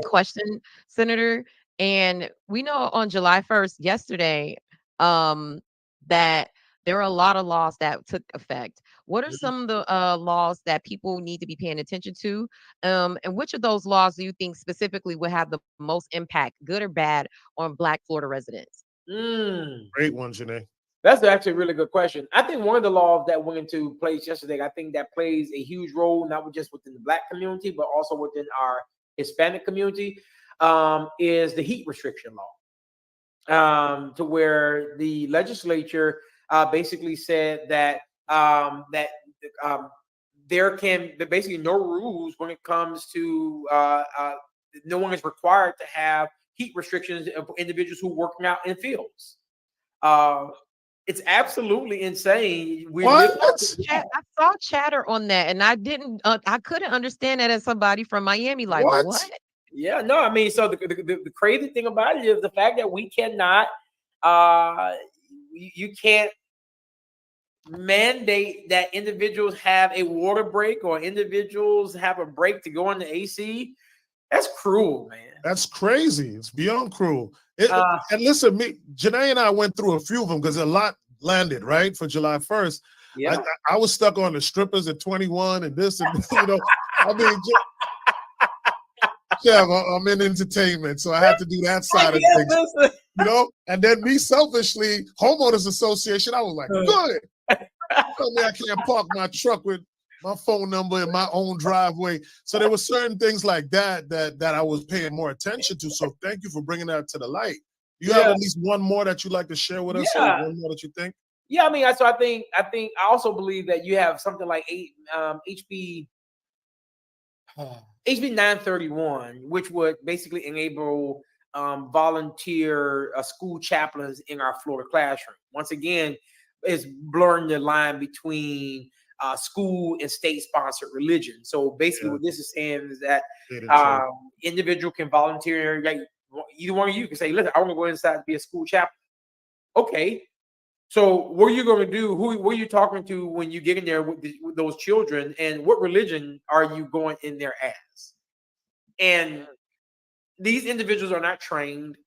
question, Senator. And we know on July 1st, yesterday, that there were a lot of laws that took effect. What are some of the laws that people need to be paying attention to? And which of those laws do you think specifically would have the most impact, good or bad, on Black Florida residents? Mm. Great one, Janae. That's actually a really good question. I think one of the laws that went into place yesterday, I think that plays a huge role, not just within the Black community, but also within our Hispanic community, is the heat restriction law. To where the legislature basically said that there can be basically no rules when it comes to no one is required to have heat restrictions of individuals who are working out in fields. It's absolutely insane. What? I saw chatter on that, and I couldn't understand that as somebody from Miami. Like, what? Yeah, no, I mean, so the crazy thing about it is the fact that we cannot, you can't mandate that individuals have a water break or individuals have a break to go on the AC. That's cruel, man. That's crazy. It's beyond cruel. And listen, Janae and I went through a few of them because a lot landed, right, for July 1st. Yeah. I was stuck on the strippers at 21 and this and I mean, yeah, I'm in entertainment, so I had to do that side of things. And then me selfishly, homeowners association, I was like, good. Tell me I can't park my truck with my phone number in my own driveway. So there were certain things like that I was paying more attention to. So thank you for bringing that to the light. You have at least one more that you'd like to share with us? Yeah. Or one more that you think? Yeah, I mean, so I think I also believe that you have something like HB 931, which would basically enable volunteer school chaplains in our Florida classroom. Once again, it's blurring the line between school and state-sponsored religion. So basically, what this is saying is that individual can volunteer. Like either one of you can say, "Listen, I want to go inside to be a school chaplain." Okay, so what are you going to do? Who are you talking to when you get in there with those children? And what religion are you going in there as? And these individuals are not trained.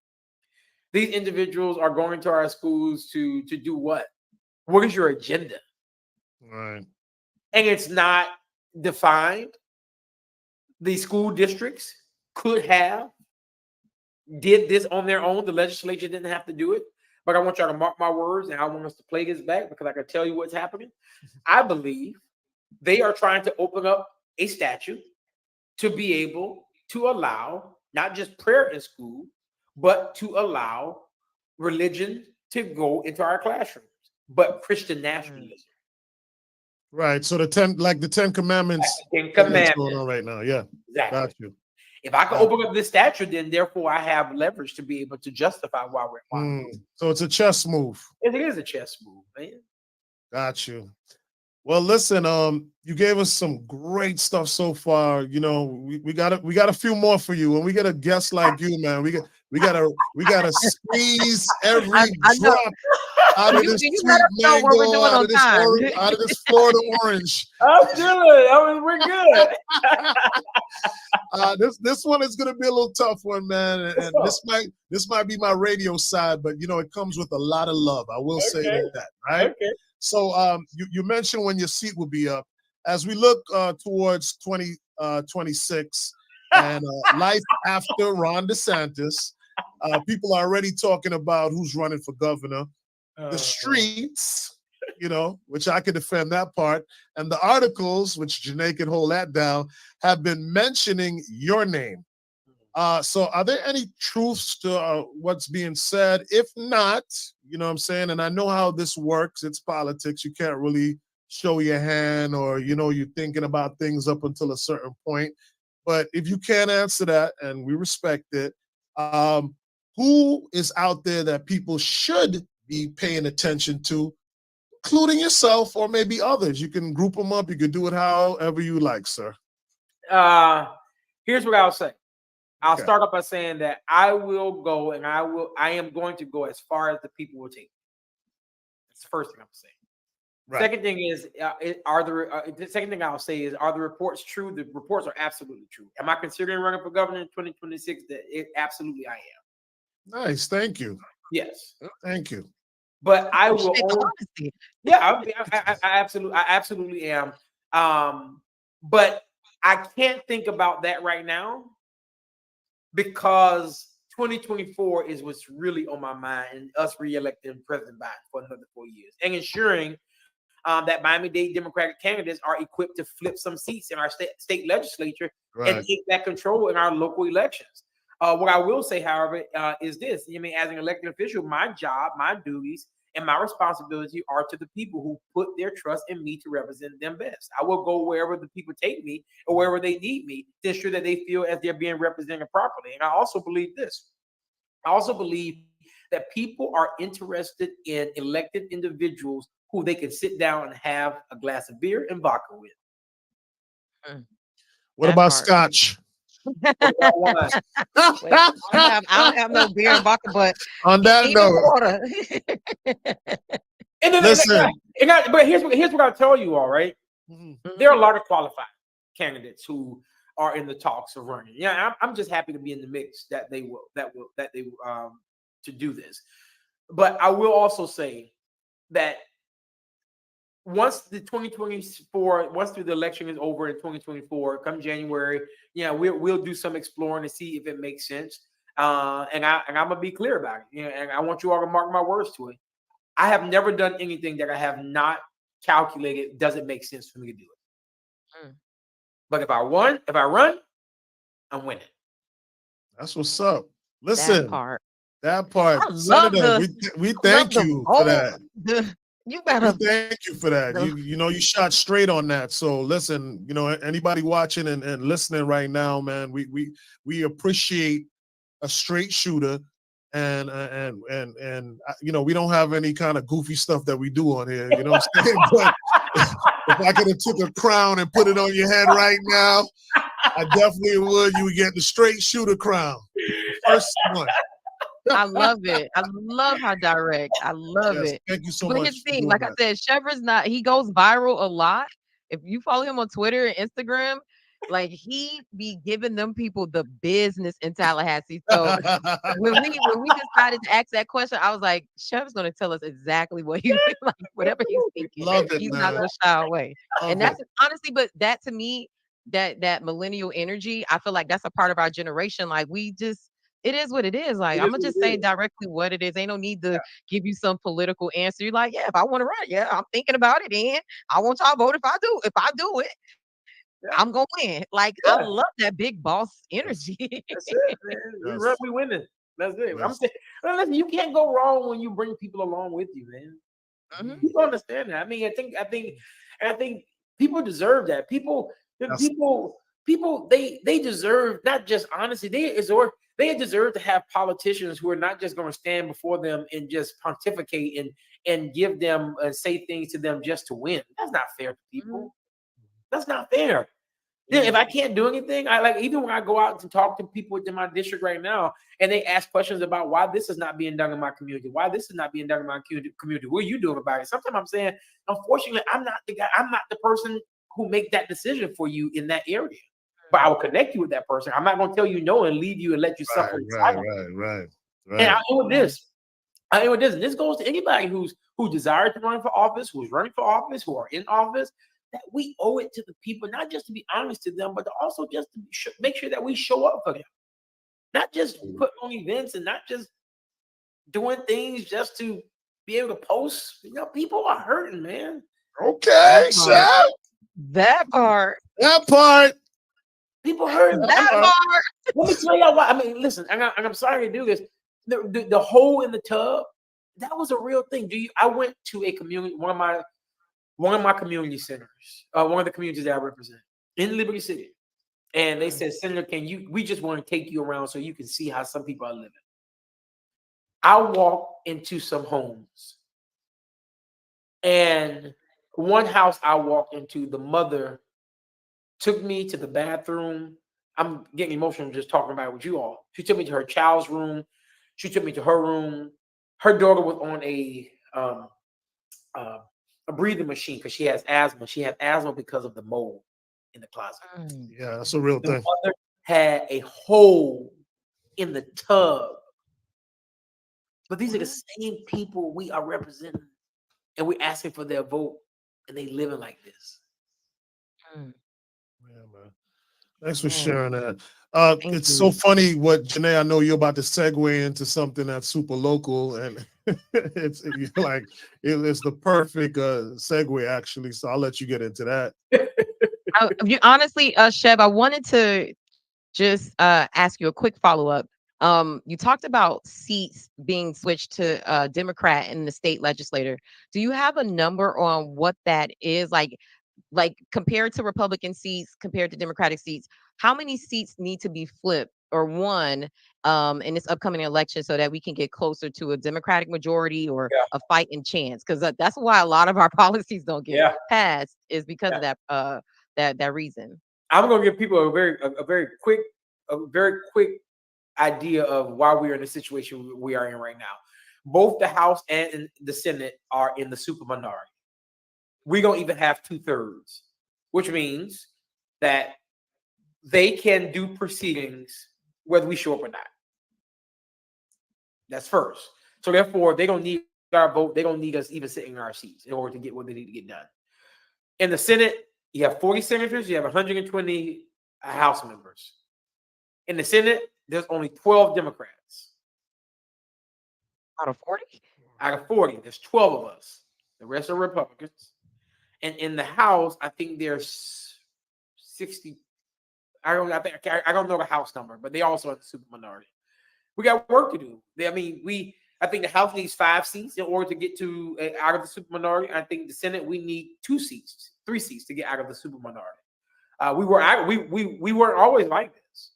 These individuals are going to our schools to do what? What is your agenda? Right. And it's not defined. The school districts could have did this on their own. The legislature didn't have to do it. But I want y'all to mark my words, and I want us to play this back because I can tell you what's happening. I believe they are trying to open up a statute to be able to allow not just prayer in school, but to allow religion to go into our classrooms, but Christian nationalism. Right. So the 10 Commandments. 10 Commandments going on right now. Yeah. Exactly. Got you. If I can open up this statute, then therefore I have leverage to be able to justify why we're fine. So it's a chess move. It is a chess move, man. Got you. Well, listen, you gave us some great stuff so far. You know, we got a few more for you. When we get a guest like you, man, we gotta squeeze every drop out of this sweet mango, out of this Florida orange. I'm good. I mean, we're good. This one is gonna be a little tough one, man. And this might be my radio side, but you know, it comes with a lot of love. I will say that, right? Okay. So you mentioned when your seat will be up. As we look towards 2026 and life after Ron DeSantis, people are already talking about who's running for governor. The streets, you know, which I could defend that part, and the articles, which Janae can hold that down, have been mentioning your name. So are there any truths to what's being said? If not, you know what I'm saying? And I know how this works. It's politics. You can't really show your hand or, you know, you're thinking about things up until a certain point. But if you can't answer that, and we respect it, who is out there that people should be paying attention to, including yourself or maybe others? You can group them up. You can do it however you like, sir. Here's what I'll say. I'll start off by saying that I will go, and I am going to go as far as the people will take me. That's the first thing I'm saying. Right. Second thing is, the second thing I'll say is, are the reports true? The reports are absolutely true. Am I considering running for governor in 2026? Absolutely, I am. Nice. Thank you. Yes. Thank you. But I will Appreciate the only, honesty. yeah, I absolutely am. But I can't think about that right now because 2024 is what's really on my mind, and us reelecting President Biden for another 4 years and ensuring that Miami-Dade Democratic candidates are equipped to flip some seats in our state legislature and take back control in our local elections. What I will say, however, is this. I mean, as an elected official, my job, my duties, and my responsibility are to the people who put their trust in me to represent them best. I will go wherever the people take me or wherever they need me to ensure that they feel as they're being represented properly. And I also believe this. I also believe that people are interested in elected individuals who they can sit down and have a glass of beer and vodka with. What That about part. scotch? What about wine? Wait, I don't have no beer and vodka, but On that even note, water. And then, listen. but here's what I'll tell you all, right? Mhm. There are a lot of qualified candidates who are in the talks of running. Yeah, I'm just happy to be in the mix that they to do this. But I will also say that once the 2024, once the election is over in 2024, come January, yeah, we'll do some exploring to see if it makes sense. And I'm gonna be clear about it. You know, and I want you all to mark my words to it. I have never done anything that I have not calculated doesn't make sense for me to do it. But if I run, I'm winning. That's what's up. That Listen, part. that part, I love Senator. We thank the you for that. You We better. thank you for that. You know, you shot straight on that. So listen, you know, anybody watching and listening right now, man, we appreciate a straight shooter, and you know, we don't have any kind of goofy stuff that we do on here. You know what I'm saying? But if I could have took a crown and put it on your head right now, I definitely would. You would get the straight shooter crown, first one. I love it. I love how direct. I love Yes, it. thank you so But much here's the for thing, doing like I that. said, Shevrin's not. He goes viral a lot. If you follow him on Twitter and Instagram, like he be giving them people the business in Tallahassee. So when we decided to ask that question, I was like, Chef's gonna tell us exactly what he like, whatever he's thinking. Love it, He's not man. gonna shy away. Love And it. that's honestly, but that to me, that millennial energy, I feel like that's a part of our generation. Like we just it is what it is. Like It I'm is gonna what just it say is. directly what it is. Ain't no need to give you some political answer. You're like, yeah, if I want to run, yeah, I'm thinking about it, and I want y'all to vote if I do. If I do it, Yeah, I'm gonna win. Like I yeah. love that big boss Yes. energy. That's it, man. We Yes. run, we winning. That's it. I'm Yes. saying, listen, you can't go wrong when you bring people along with you, man. Mhm. People understand that. I mean, I think people deserve that. Yes. People, they deserve not just honesty. They deserve to have politicians who are not just going to stand before them and just pontificate and give them say things to them just to win. That's not fair to people. That's not fair. Yeah, if I can't do anything, I like even when I go out to talk to people within my district right now, and they ask questions about why this is not being done in my community, why this is not being done in my community. What are you doing about it? Sometimes I'm saying, unfortunately, I'm not the guy. I'm not the person who make that decision for you in that area. But I will connect you with that person. I'm not going to tell you no and leave you and let you Right, suffer in right, silence. right. And I end with this. And this goes to anybody who desires to run for office, who's running for office, who are in office, that we owe it to the people, not just to be honest to them, but to also just to make sure that we show up for them. Not just put on events and not just doing things just to be able to post. You know, people are hurting, man. Okay, Chef. That part. That part. People hurting. That part. Let me tell y'all why. I mean, listen, and I'm sorry to do this. The hole in the tub, that was a real thing. I went to a community, one of my community centers, one of the communities that I represent in Liberty City. And they said, Senator, we just want to take you around so you can see how some people are living. I walked into some homes, and one house I walked into, the mother took me to the bathroom. I'm getting emotional just talking about it with you all. She took me to her child's room. She took me to her room. Her daughter was on a breathing machine because she has asthma. She had asthma because of the mold in the closet. Yeah, that's a real The thing. mother had a hole in the tub But these are the same people we are representing, and we're asking for their vote, and they living like this. Mm. Yeah, man. Thanks for Man, sharing that. thank It's so you. funny what Janae. I know you're about to segue into something that's super local, and it's it's the perfect segue actually. So I'll let you get into that. Honestly, Sheb, I wanted to just ask you a quick follow-up. You talked about seats being switched to Democrat in the state legislature. Do you have a number on what that is? Like compared to Republican seats, compared to Democratic seats, how many seats need to be flipped or won in this upcoming election so that we can get closer to a Democratic majority or Yeah. a fighting chance? Because that's why a lot of our policies don't get Yeah. passed is because Yeah. of that reason. I'm gonna give people a very quick idea of why we are in the situation we are in right now. Both the House and the Senate are in the super minority. We don't even have 2/3, which means that they can do proceedings whether we show up or not. That's first. So therefore, they don't need our vote. They don't need us even sitting in our seats in order to get what they need to get done. In the Senate, you have 40 senators. You have 120 House members. In the Senate, there's only 12 Democrats. Out of 40? Out of 40, there's 12 of us. The rest are Republicans. And in the House, I think there's 60. I don't know the House number, but they also are the super minority. We got work to do. I think the House needs 5 seats in order to get to out of the super minority. I think the Senate, we need 3 seats to get out of the super minority. We weren't always like this.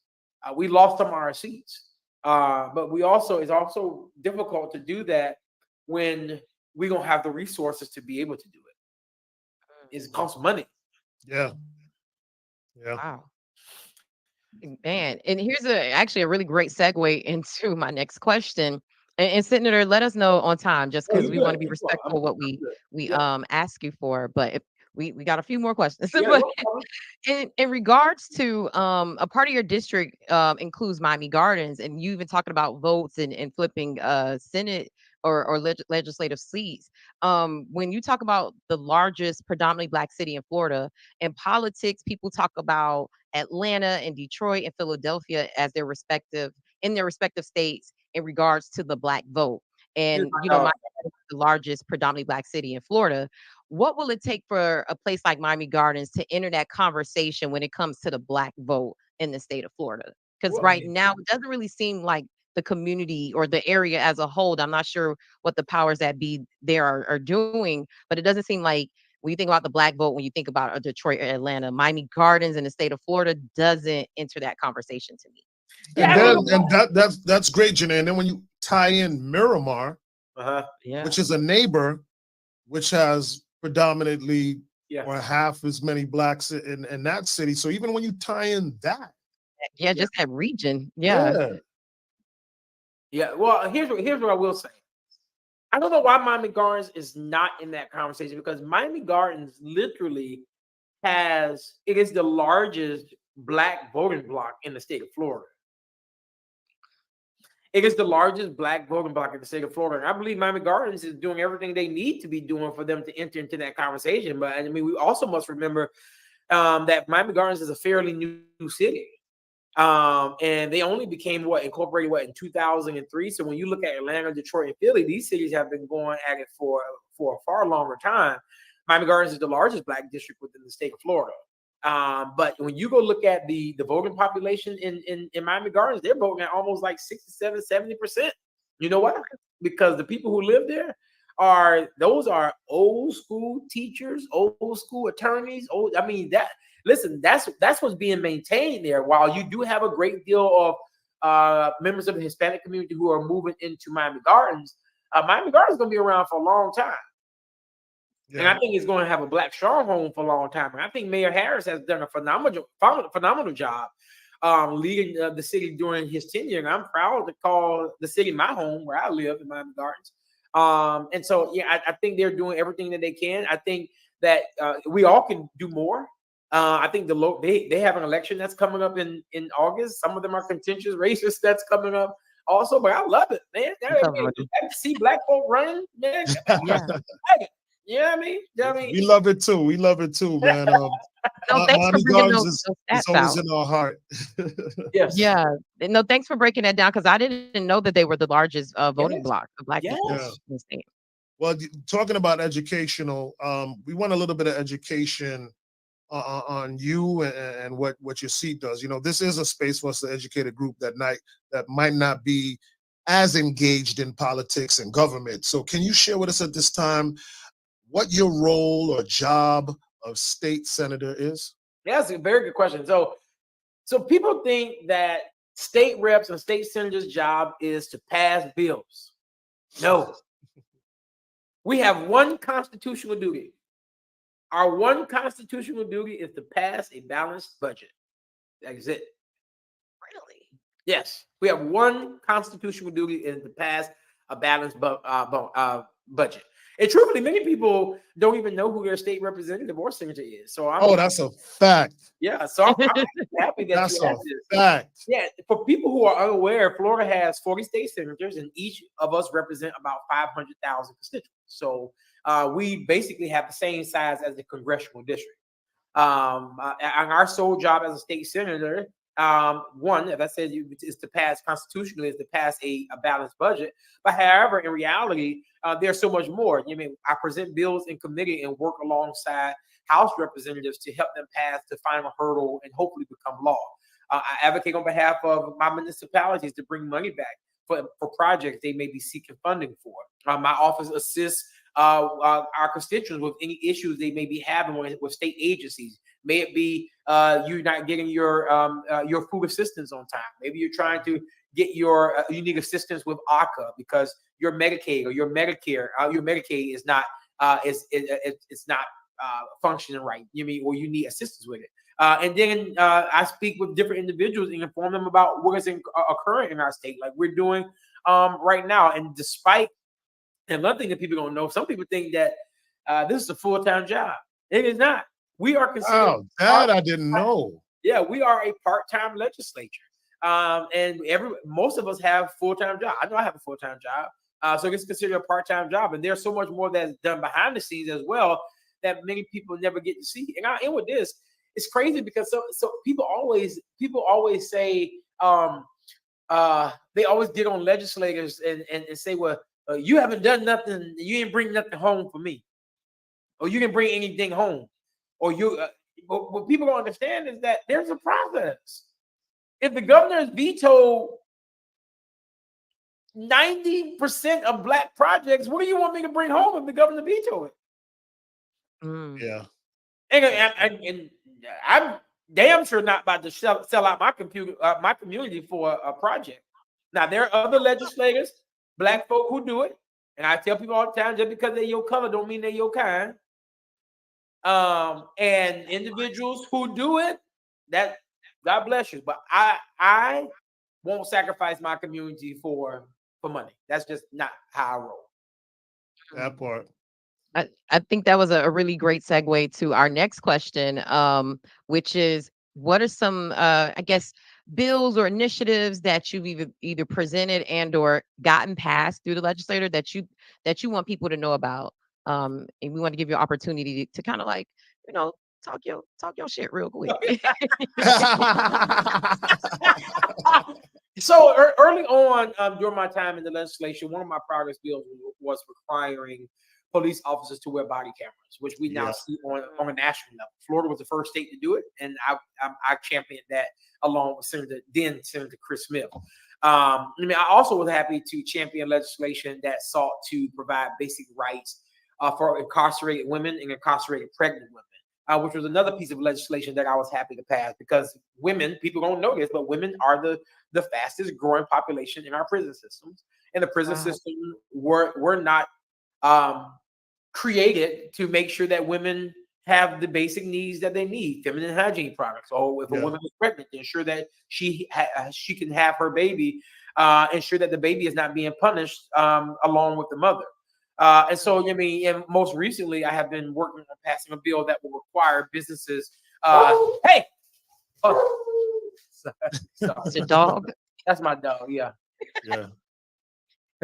We lost some of our seats, but it's also difficult to do that when we don't have the resources to be able to do it. It costs money. Yeah. Wow. Man, and here's actually a really great segue into my next question. And Senator, let us know on time, just Oh, because you we want to good. be You good. respectful of what I'm good. we Yeah. ask you for. But if we got a few more questions. Yeah, But no problem. in regards to a part of your district includes Miami Gardens, and you even talking about votes and flipping Senate or legislative seats. When you talk about the largest predominantly Black city in Florida, in politics, people talk about Atlanta and Detroit and Philadelphia as their respective states in regards to the Black vote. Here's And my you know, dog. Miami is the largest predominantly Black city in Florida. What will it take for a place like Miami Gardens to enter that conversation when it comes to the Black vote in the state of Florida? Because Well, right now it doesn't really seem like the community or the area as a whole. I'm not sure what the powers that be there are doing, but it doesn't seem like when you think about the Black vote, when you think about a Detroit or Atlanta, Miami Gardens in the state of Florida doesn't enter that conversation to me. And yeah, I don't then know. that's great, Janae. And then when you tie in Miramar, Yeah. which is a neighbor, which has predominantly Yeah. or half as many Blacks in that city. So even when you tie in that, Yeah, just that region. Yeah. yeah, Yeah. Well, here's what I will say. I don't know why Miami Gardens is not in that conversation, because Miami Gardens literally is the largest Black voting block in the state of Florida. It is the largest Black voting block in the state of Florida. And I believe Miami Gardens is doing everything they need to be doing for them to enter into that conversation. But I mean, we also must remember that Miami Gardens is a fairly new city. And they only became incorporated in 2003. So when you look at Atlanta, Detroit, and Philly, these cities have been going at it for a far longer time. Miami Gardens is the largest Black district within the state of Florida. But when you go look at the voting population in Miami Gardens, they're voting at almost like 67, 70%. You know why? Because the people who live there are old school teachers, old school attorneys. That's what's being maintained there. While you do have a great deal of members of the Hispanic community who are moving into Miami Gardens is going to be around for a long time. Yeah. And I think it's going to have a Black stronghold for a long time. And I think Mayor Harris has done a phenomenal job leading the city during his tenure. And I'm proud to call the city my home, where I live in Miami Gardens. And so, yeah, I think they're doing everything that they can. I think that we all can do more. I think they have an election that's coming up in August. Some of them are contentious races that's coming up also, but I love it, man. I see black folk running, man. Yeah. You know what I mean? You know what I mean? We love it too. We love it too, man. No, thanks for Monty bringing Gardens those is stats always out. in our heart. Yes. Yeah. No, thanks for breaking that down because I didn't know that they were the largest voting Yes. bloc of black people Yes. in the state. Well, talking about educational, we want a little bit of education on you and what your seat does. You know, this is a space for us to educate a group that might not be as engaged in politics and government. So can you share with us at this time what your role or job of state senator is? Yeah, that's a very good question. So people think that state reps and state senators' job is to pass bills. No. We have one constitutional duty. Our one constitutional duty is to pass a balanced budget. That is it. Really? Yes, we have one constitutional duty is to pass a balanced budget. And truthfully, many people don't even know who their state representative or senator is. So that's a fact. Yeah, so I'm happy that That's you a asked this. fact. Yeah, for people who are unaware, Florida has 40 state senators, and each of us represent about 500,000 constituents. So we basically have the same size as the congressional district. And our sole job as a state senator, one, as I said, is to pass constitutionally, is to pass a balanced budget. But however, in reality, there's so much more. I mean, I present bills in committee and work alongside House representatives to help them pass the final hurdle and hopefully become law. I advocate on behalf of my municipalities to bring money back for projects they may be seeking funding for. My office assists our constituents with any issues they may be having with state agencies. May it be you're not getting your food assistance on time. Maybe you're trying to get you need assistance with ACA because your Medicaid or your Medicare, your Medicaid is not it's not functioning right. Or you need assistance with it. And then I speak with different individuals and inform them about what is occurring in our state, like we're doing right now. And one thing that people don't know, some people think that this is a full-time job. It is not. We are considered. Oh, that I didn't know. Yeah, we are a part-time legislature, and most of us have full-time jobs. I know I have a full-time job, so it's considered a part-time job. And there's so much more that's done behind the scenes as well that many people never get to see. And I end with this. It's crazy because so people always say they always get on legislators and say, well, you haven't done nothing. You didn't bring nothing home for me, or you didn't bring anything home, or you. What people don't understand is that there's a process. If the governor has vetoed 90% of black projects, what do you want me to bring home if the governor vetoed it? Yeah. And I'm damn sure not about to sell out my community for a project. Now there are other legislators, black folk who do it, and I tell people all the time, just because they're your color don't mean they're your kind. And individuals who do it, that God bless you, but I won't sacrifice my community for money. That's just not how I roll. That part. I think that was a really great segue to our next question, which is, what are some, I guess, bills or initiatives that you've either presented and or gotten passed through the legislature that you want people to know about? And we want to give you an opportunity to kind of like, talk your shit real quick. So early on during my time in the legislature, one of my progress bills was requiring police officers to wear body cameras, which we now see on a national level. Florida was the first state to do it, and I championed that along with Senator Chris Smith. I also was happy to champion legislation that sought to provide basic rights for incarcerated women and incarcerated pregnant women, which was another piece of legislation that I was happy to pass because women, people don't know this, but women are the fastest growing population in our prison systems. And the prison system were not created to make sure that women have the basic needs that they need, feminine hygiene products. Or if a woman is pregnant, ensure that she can have her baby, ensure that the baby is not being punished along with the mother. And so, and most recently, I have been working on passing a bill that will require businesses. Hey, it's a dog. That's my dog. Yeah. Yeah.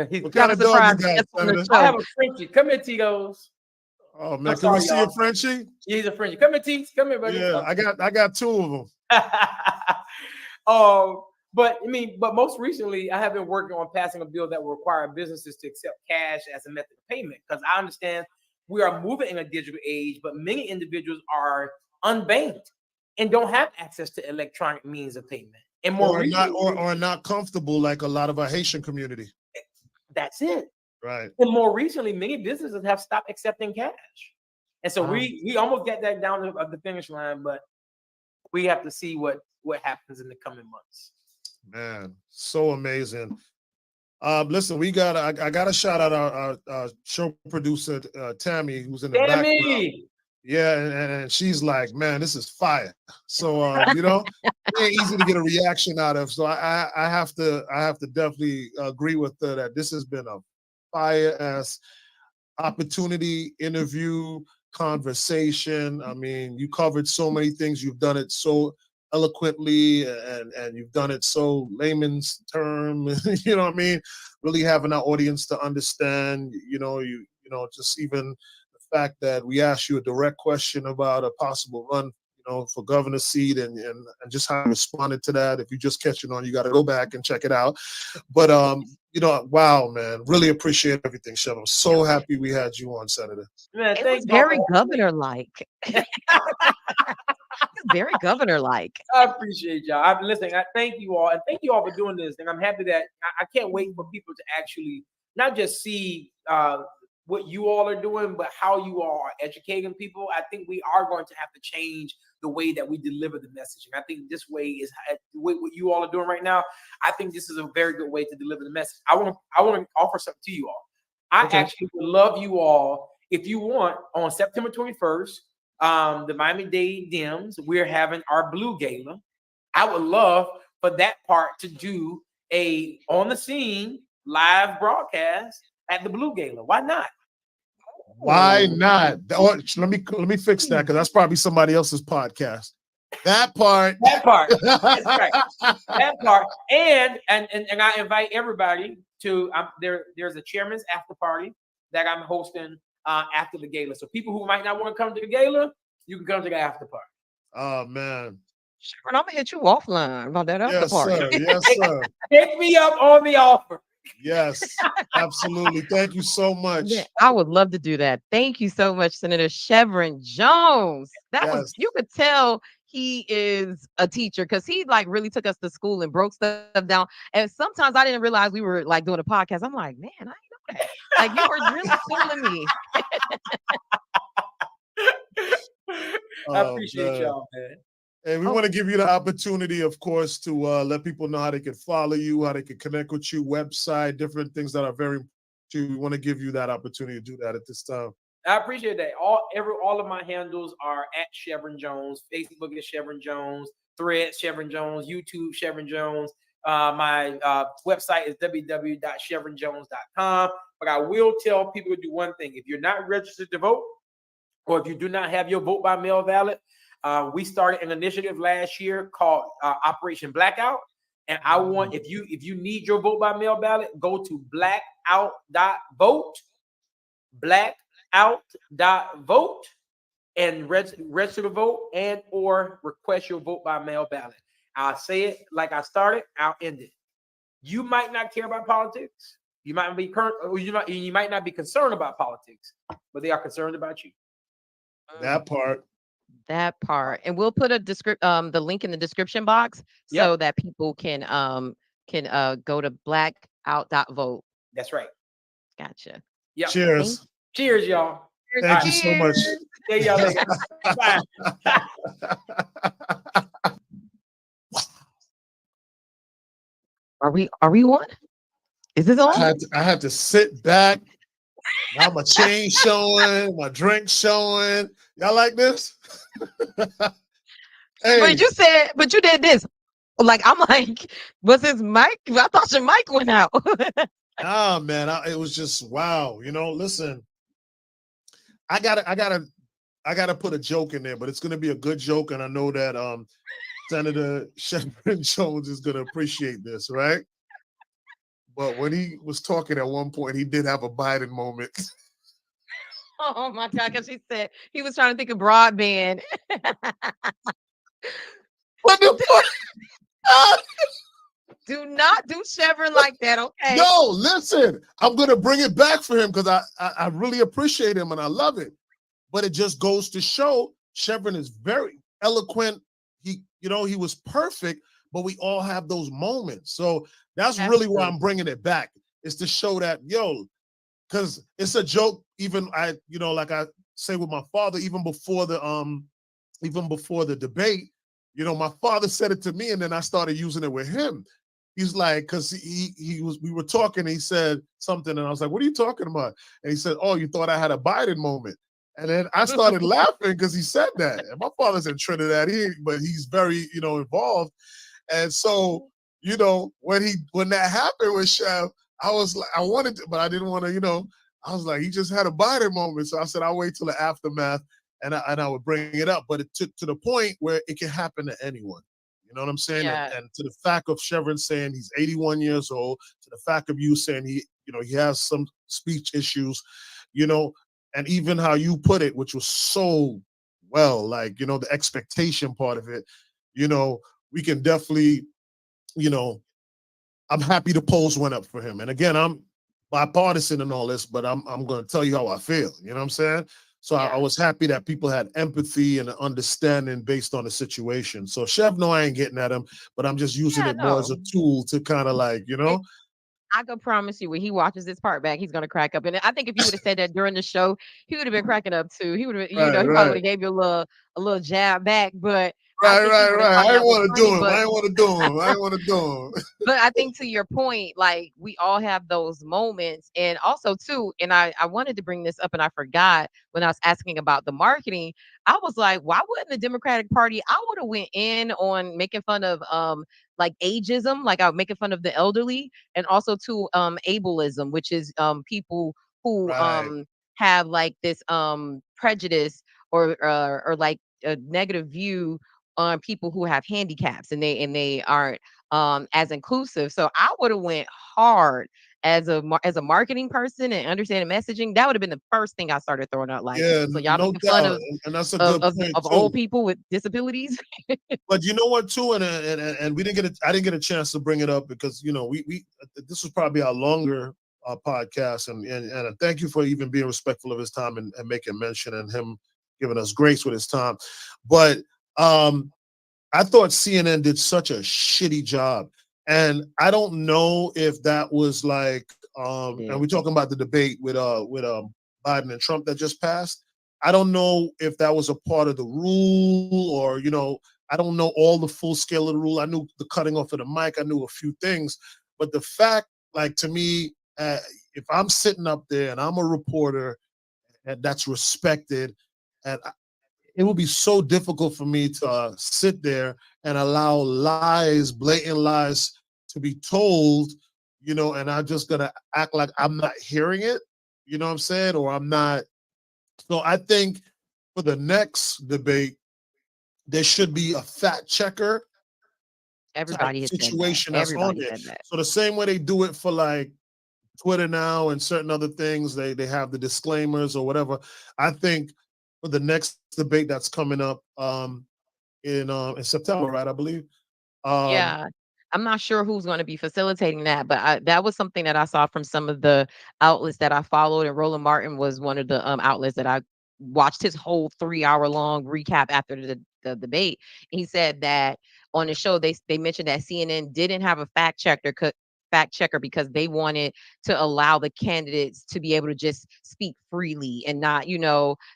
He's- What Got kind a of dog you surprise got, guest on the Senator? I show. have a Frenchie. Come here, Tito's. Oh man, I'm can we sorry, see a y'all. Frenchie? He's a Frenchie. Come here, T. Come here, buddy. Yeah, I got two of them. But I mean, but most recently, I have been working on passing a bill that will require businesses to accept cash as a method of payment. Because I understand we are moving in a digital age, but many individuals are unbanked and don't have access to electronic means of payment. And more Or not recently, or not comfortable like a lot of our Haitian community. that's it. Right. And more recently, many businesses have stopped accepting cash. And so Wow. we almost get that down to the finish line, but we have to see what happens in the coming months. Man, so amazing. Listen, I got to shout out our show producer Tammy, who's in the background. Tammy, Yeah, and she's like, man, this is fire. So you know, it ain't easy to get a reaction out of. So I have to definitely agree with her that this has been a fire ass opportunity, interview, conversation. I mean, you covered so many things. You've done it so eloquently and you've done it so layman's term, you know what I mean? Really having our audience to understand, you know, just even the fact that we asked you a direct question about a possible run, you know, for governor seat and just how you responded to that. If you just catch it on, you got to go back and check it out. But you know, wow, man, really appreciate everything, Shev. I'm so happy we had you on, Senator. man, It was thank you. very governor-like. Very governor-like. I appreciate y'all. I've been listening. I thank you all, and thank you all for doing this. And I'm happy that I can't wait for people to actually not just see what you all are doing, but how you all are educating people. I think we are going to have to change the way that we deliver the message. And I think this way is what you all are doing right now. I think this is a very good way to deliver the message. I want to offer something to you all. I actually would love you all, if you want, on September 21st, the Miami-Dade Dems, we're having our Blue Gala. I would love for that part to do a on the scene live broadcast at the Blue Gala. Why not? Why not? Oh, let me fix that because that's probably somebody else's podcast. That part. That part. That's right. That part. And I invite everybody to there's a chairman's after party that I'm hosting after the gala. So people who might not want to come to the gala, you can come to the after party. Oh man. Sharon, I'm gonna hit you offline about that after Yes, party. sir. Yes, sir. Pick me up on the offer. Yes, absolutely. Thank you so much. Yeah, I would love to do that. Thank you so much, Senator Shevrin Jones. That was, you could tell he is a teacher because he like really took us to school and broke stuff down. And sometimes I didn't realize we were like doing a podcast. I'm like, man, I didn't know that. Like you were really fooling me. I appreciate y'all, man. And we want to give you the opportunity, of course, to let people know how they can follow you, how they can connect with you, website, different things that are very important to you. We want to give you that opportunity to do that at this time. I appreciate that. All of my handles are at Shevrin Jones. Facebook is Shevrin Jones. Threads Shevrin Jones. YouTube Shevrin Jones. My website is www.chevronjones.com. But I will tell people to do one thing: if you're not registered to vote, or if you do not have your vote by mail ballot, we started an initiative last year called Operation Blackout. And I want, if you need your vote by mail ballot, go to blackout.vote, blackout.vote, and register to vote and or request your vote by mail ballot. I'll say it like I started, I'll end it. You might not care about politics. You might be current, or you might not be concerned about politics, but they are concerned about you. That part. That part. And we'll put the link in the description box so that people can go to blackout.vote. That's right. Gotcha. Yeah. Cheers. Cheers, y'all. Thank you so much. Yeah, y'all. Bye. Are we on? Is this on? I had to sit back. Now my chain showing, my drink showing. Y'all like this? Hey. But you did this. Like, I'm like, was his mic? I thought your mic went out. Ah, man, it was just wow. You know, listen, I gotta put a joke in there, but it's gonna be a good joke, and I know that Senator Shevrin Jones is gonna appreciate this, right? But when he was talking at one point, he did have a Biden moment. Oh my God, because she said he was trying to think of broadband. What the fuck? Do not do Chevron like that, okay? No, listen, I'm gonna bring it back for him because I really appreciate him and I love it. But it just goes to show Chevron is very eloquent. He was perfect, but we all have those moments. So that's That's really why true. I'm bringing it back. Is to show that because it's a joke. Even like I say with my father, even before the debate, my father said it to me, and then I started using it with him. He's like, because we were talking, he said something, and I was like, what are you talking about? And he said, oh, you thought I had a Biden moment. And then I started laughing because he said that. And my father's in Trinidad, but he's very, involved. And so, when that happened with Chef, I was like, I wanted to, but I didn't want to, I was like, he just had a Biden moment. So I said, I'll wait till the aftermath and I would bring it up. But it took to the point where it can happen to anyone. You know what I'm saying? Yeah. And to the fact of Chevron saying he's 81 years old, to the fact of you saying he has some speech issues, and even how you put it, which was so well, like, the expectation part of it, we can definitely, I'm happy the polls went up for him. And again, I'm bipartisan and all this, but I'm going to tell you how I feel. You know what I'm saying? So I was happy that people had empathy and understanding based on the situation. So Chev, no, I ain't getting at him, but I'm just using Yeah, it more as no. a tool to kind of like, I can promise you when he watches this part back, he's gonna crack up. And I think if you would have said that during the show, he would have been cracking up too. He would have, right, he probably would right. have gave you a little jab back, but I Right, think he right, would have right. thought I that ain't was want to funny. do him. But I ain't want to do him. I ain't want to do him. but I think to your point, like we all have those moments. And also too, and I wanted to bring this up and I forgot when I was asking about the marketing. I was like, why wouldn't the Democratic Party? I would have went in on making fun of like ageism, like I was making fun of the elderly, and also to ableism, which is people who Right. have like this prejudice or like a negative view on people who have handicaps and they aren't as inclusive. So I would have went hard as a marketing person and understanding messaging. That would have been the first thing I started throwing out. Like, Yeah, so y'all no making fun doubt. of And that's a of good of, point of too. old people with disabilities. But you know what, too, and we didn't I didn't get a chance to bring it up because we this was probably our longer podcast, and thank you for even being respectful of his time and making mention and him giving us grace with his time. But I thought CNN did such a shitty job, and I don't know if that was like, They and did. we're talking about the debate with Biden and Trump that just passed. I don't know if that was a part of the rule or I don't know all the full scale of the rule. I knew the cutting off of the mic. I knew a few things, but the fact, like to me, if I'm sitting up there and I'm a reporter and that's respected, and it would be so difficult for me to sit there and allow lies, blatant lies, to be told, and I'm just gonna act like I'm not hearing it. You know what I'm saying? Or I'm not. So I think for the next debate, there should be a fact checker type Everybody has said that. situation that's on Everybody there. said that. So the same way they do it for like Twitter now and certain other things, they have the disclaimers or whatever. I think for the next debate that's coming up in September, right? I believe. Um, Yeah. I'm not sure who's going to be facilitating that, but that was something that I saw from some of the outlets that I followed. And Roland Martin was one of the outlets that I watched his whole 3 hour long recap after the debate. He said that on the show they mentioned that CNN didn't have a fact checker because they wanted to allow the candidates to be able to just speak freely and not,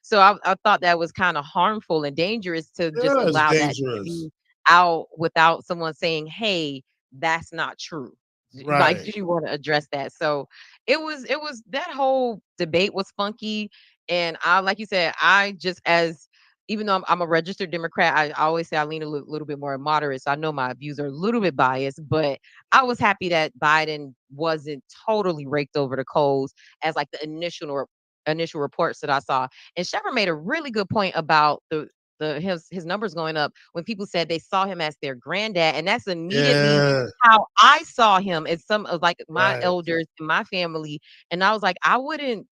so I thought that was kind of harmful and dangerous to just yeah, it's allow that to dangerous. be out without someone saying, "Hey, that's not true." Like, Right. do you want to address that? So it was that whole debate was funky, and I like you said, I just as even though I'm a registered Democrat, I always say I lean a little bit more moderate. So I know my views are a little bit biased, but I was happy that Biden wasn't totally raked over the coals as like the initial reports that I saw. And Shepard made a really good point about the his numbers going up when people said they saw him as their granddad, and that's immediately Yeah, how I saw him as some of like my right, elders in my family. And I was like, I wouldn't,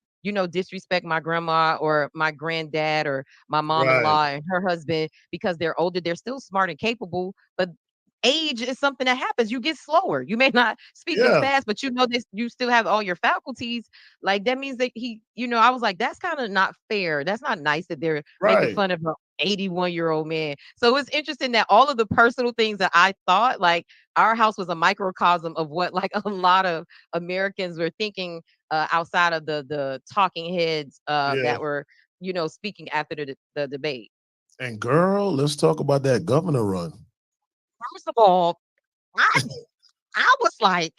disrespect my grandma or my granddad or my right. mom-in-law and her husband because they're older. They're still smart and capable, but age is something that happens. You get slower. You may not speak as Yeah, fast, but this, you still have all your faculties. Like that means that I was like, that's kind of not fair. That's not nice that they're making right. fun of an 81-year-old man. So it's interesting that all of the personal things that I thought, like our house was a microcosm of what like a lot of Americans were thinking outside of the talking heads Yeah. that were, speaking after the debate. And girl, let's talk about that governor run. First of all, I I was like,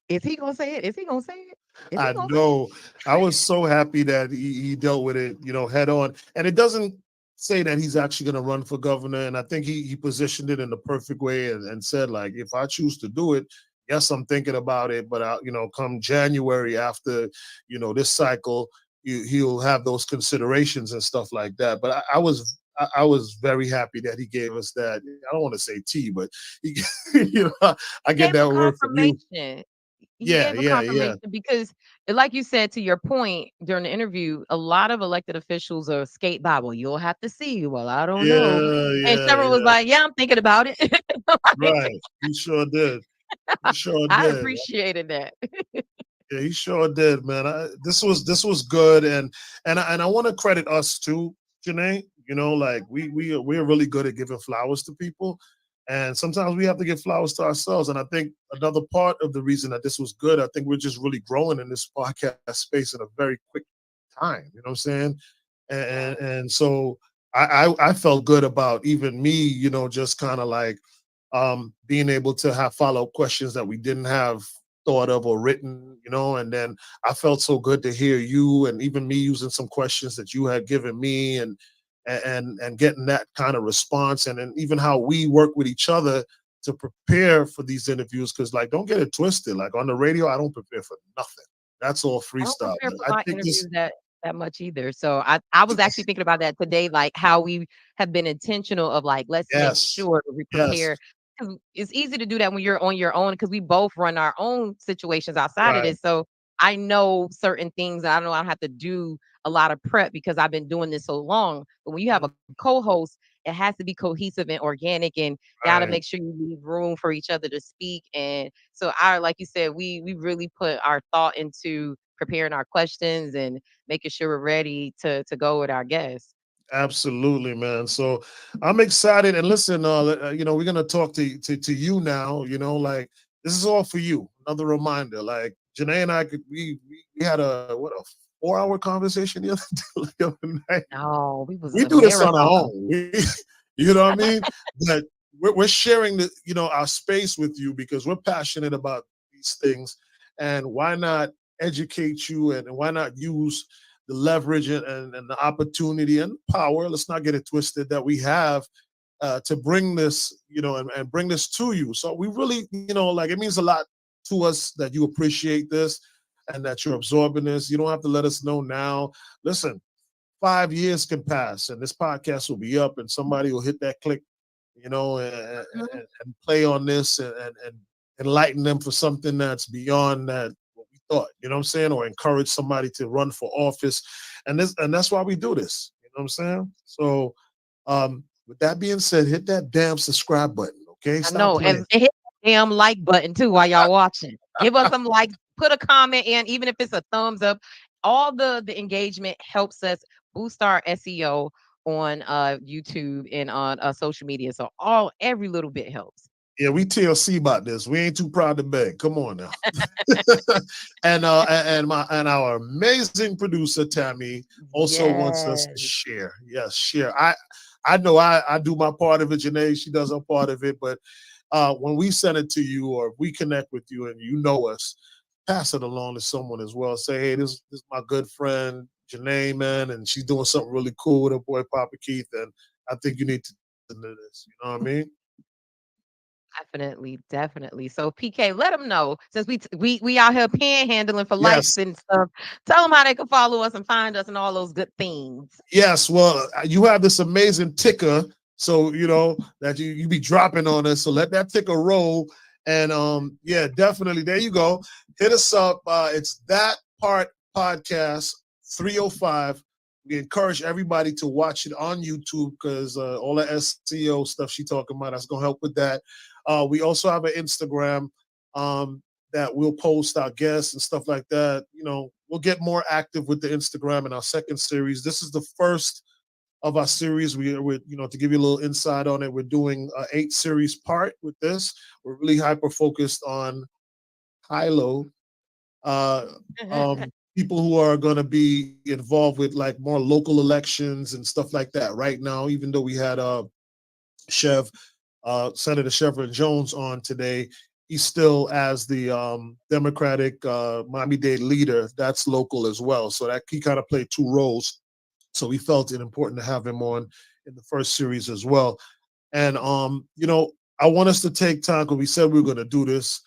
is he gonna say it? Is he gonna say it? Is he I gonna say it? know. I was so happy that he dealt with it, head on. And it doesn't say that he's actually going to run for governor. And I think he positioned it in the perfect way and said, like, if I choose to do it, yes, I'm thinking about it. But, come January after, this cycle, he'll have those considerations and stuff like that. But I was very happy that he gave us that. I don't want to say tea, but he, I He get gave a that word from you. confirmation. He Yeah, gave a yeah, yeah. confirmation because, like you said to your point during the interview, a lot of elected officials are skate by. Well, you'll have to see. Well, I don't know. Yeah, And yeah, Shevrin was yeah. like, "Yeah, I'm thinking about it." Like, Right. He sure did. He sure I did. appreciated that. Yeah, he sure did, man. This was good, and I want to credit us too, Janae. Like we're really good at giving flowers to people, and sometimes we have to give flowers to ourselves. And I think another part of the reason that this was good, I think we're just really growing in this podcast space in a very quick time. You know what I'm saying? And so I felt good about even me, just kind of like being able to have follow-up questions that we didn't have thought of or written, and then I felt so good to hear you and even me using some questions that you had given me and getting that kind of response and even how we work with each other to prepare for these interviews. Because like don't get it twisted. Like on the radio, I don't prepare for nothing. That's all I don't freestyle. prepare for I my think this interviews that much either. So I was actually thinking about that today, like how we have been intentional of like, let's make yes, sure that we yes, prepare. 'Cause it's easy to do that when you're on your own because we both run our own situations outside of right, this. So I know certain things and I know I don't have to do a lot of prep because I've been doing this so long. But when you have a mhm, co-host, it has to be cohesive and organic and gotta right. make sure you leave room for each other to speak. And so like you said, we really put our thought into preparing our questions and making sure we're ready to go with our guests. Absolutely, man. So I'm excited. And listen, we're gonna talk to you now. Like this is all for you. Another reminder. Like Janae and I we had a 4-hour conversation the other, the other night. No, we was We a do this on our marathon. own. You know what I mean? But we're sharing our space with you because we're passionate about these things. And why not educate you and why not use the leverage and the opportunity and power, let's not get it twisted, that we have to bring this, and bring this to you. So we really, like it means a lot to us that you appreciate this and that you're absorbing this. You don't have to let us know now. Listen, 5 years can pass and this podcast will be up and somebody will hit that click, Mhm. and play on this and enlighten them for something that's beyond that what we thought, you know what I'm saying, or encourage somebody to run for office. And that's why we do this, you know what I'm saying? So with that being said, hit that damn subscribe button, okay? I Stop know, playing. and hit the damn like button too while y'all watching. Give us some likes, put a comment in, even if it's a thumbs up. All the engagement helps us boost our SEO on YouTube and on social media. So every little bit helps. Yeah, we TLC about this. We ain't too proud to beg. Come on now. And our amazing producer Tammy also wants us to Yes. share. Yes, share. I know I do my part of it. Janae, she does her part of it. But when we send it to you or we connect with you and you know us, pass it along to someone as well. Say, hey, this is my good friend Janae, man, and she's doing something really cool with her boy Papa Keith, and I think you need to listen to this. You know what I mean? Definitely, definitely. So PK, let them know since we out here panhandling for likes Yes. and stuff. Tell them how they can follow us and find us and all those good things. Yes. Well, you have this amazing ticker. So, that you be dropping on us. So let that ticker roll. And yeah, definitely. There you go. Hit us up. It's That Part Podcast 305. We encourage everybody to watch it on YouTube because all the SEO stuff she talking about, that's gonna help with that. We also have an Instagram that we'll post our guests and stuff like that. We'll get more active with the Instagram in our second series. This is the first of our series. We're to give you a little insight on it, we're doing an 8 series part with this. We're really hyper focused on high-low people who are going to be involved with like more local elections and stuff like that. Right now, even though we had Senator Shevrin Jones on today, he's still as the Democratic Miami-Dade leader. That's local as well. So that he kind of played 2 roles. So we felt it important to have him on in the first series as well. And I want us to take time because we said we were going to do this.